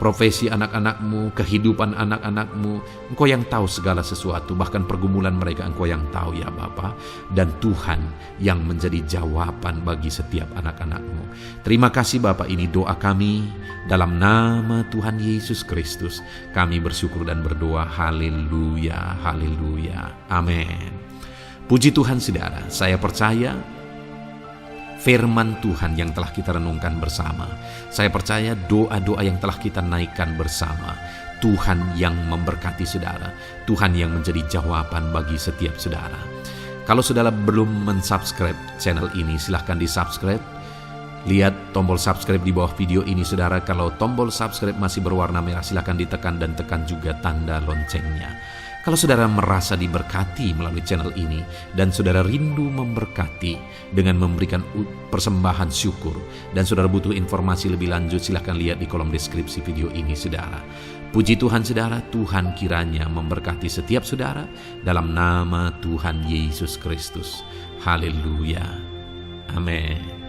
profesi anak-anak-Mu, kehidupan anak-anak-Mu, Engkau yang tahu segala sesuatu, bahkan pergumulan mereka Engkau yang tahu ya Bapa, dan Tuhan yang menjadi jawaban bagi setiap anak-anak-Mu. Terima kasih Bapa, ini doa kami dalam nama Tuhan Yesus Kristus. Kami bersyukur dan berdoa, haleluya, haleluya, amin. Puji Tuhan saudara, saya percaya firman Tuhan yang telah kita renungkan bersama, saya percaya doa-doa yang telah kita naikkan bersama, Tuhan yang memberkati saudara, Tuhan yang menjadi jawaban bagi setiap saudara. Kalau saudara belum mensubscribe channel ini, silahkan di-subscribe. Lihat tombol subscribe di bawah video ini saudara. Kalau tombol subscribe masih berwarna merah, silahkan ditekan dan tekan juga tanda loncengnya. Kalau saudara merasa diberkati melalui channel ini dan saudara rindu memberkati dengan memberikan persembahan syukur, dan saudara butuh informasi lebih lanjut, silahkan lihat di kolom deskripsi video ini saudara. Puji Tuhan saudara, Tuhan kiranya memberkati setiap saudara dalam nama Tuhan Yesus Kristus. Haleluya, amin.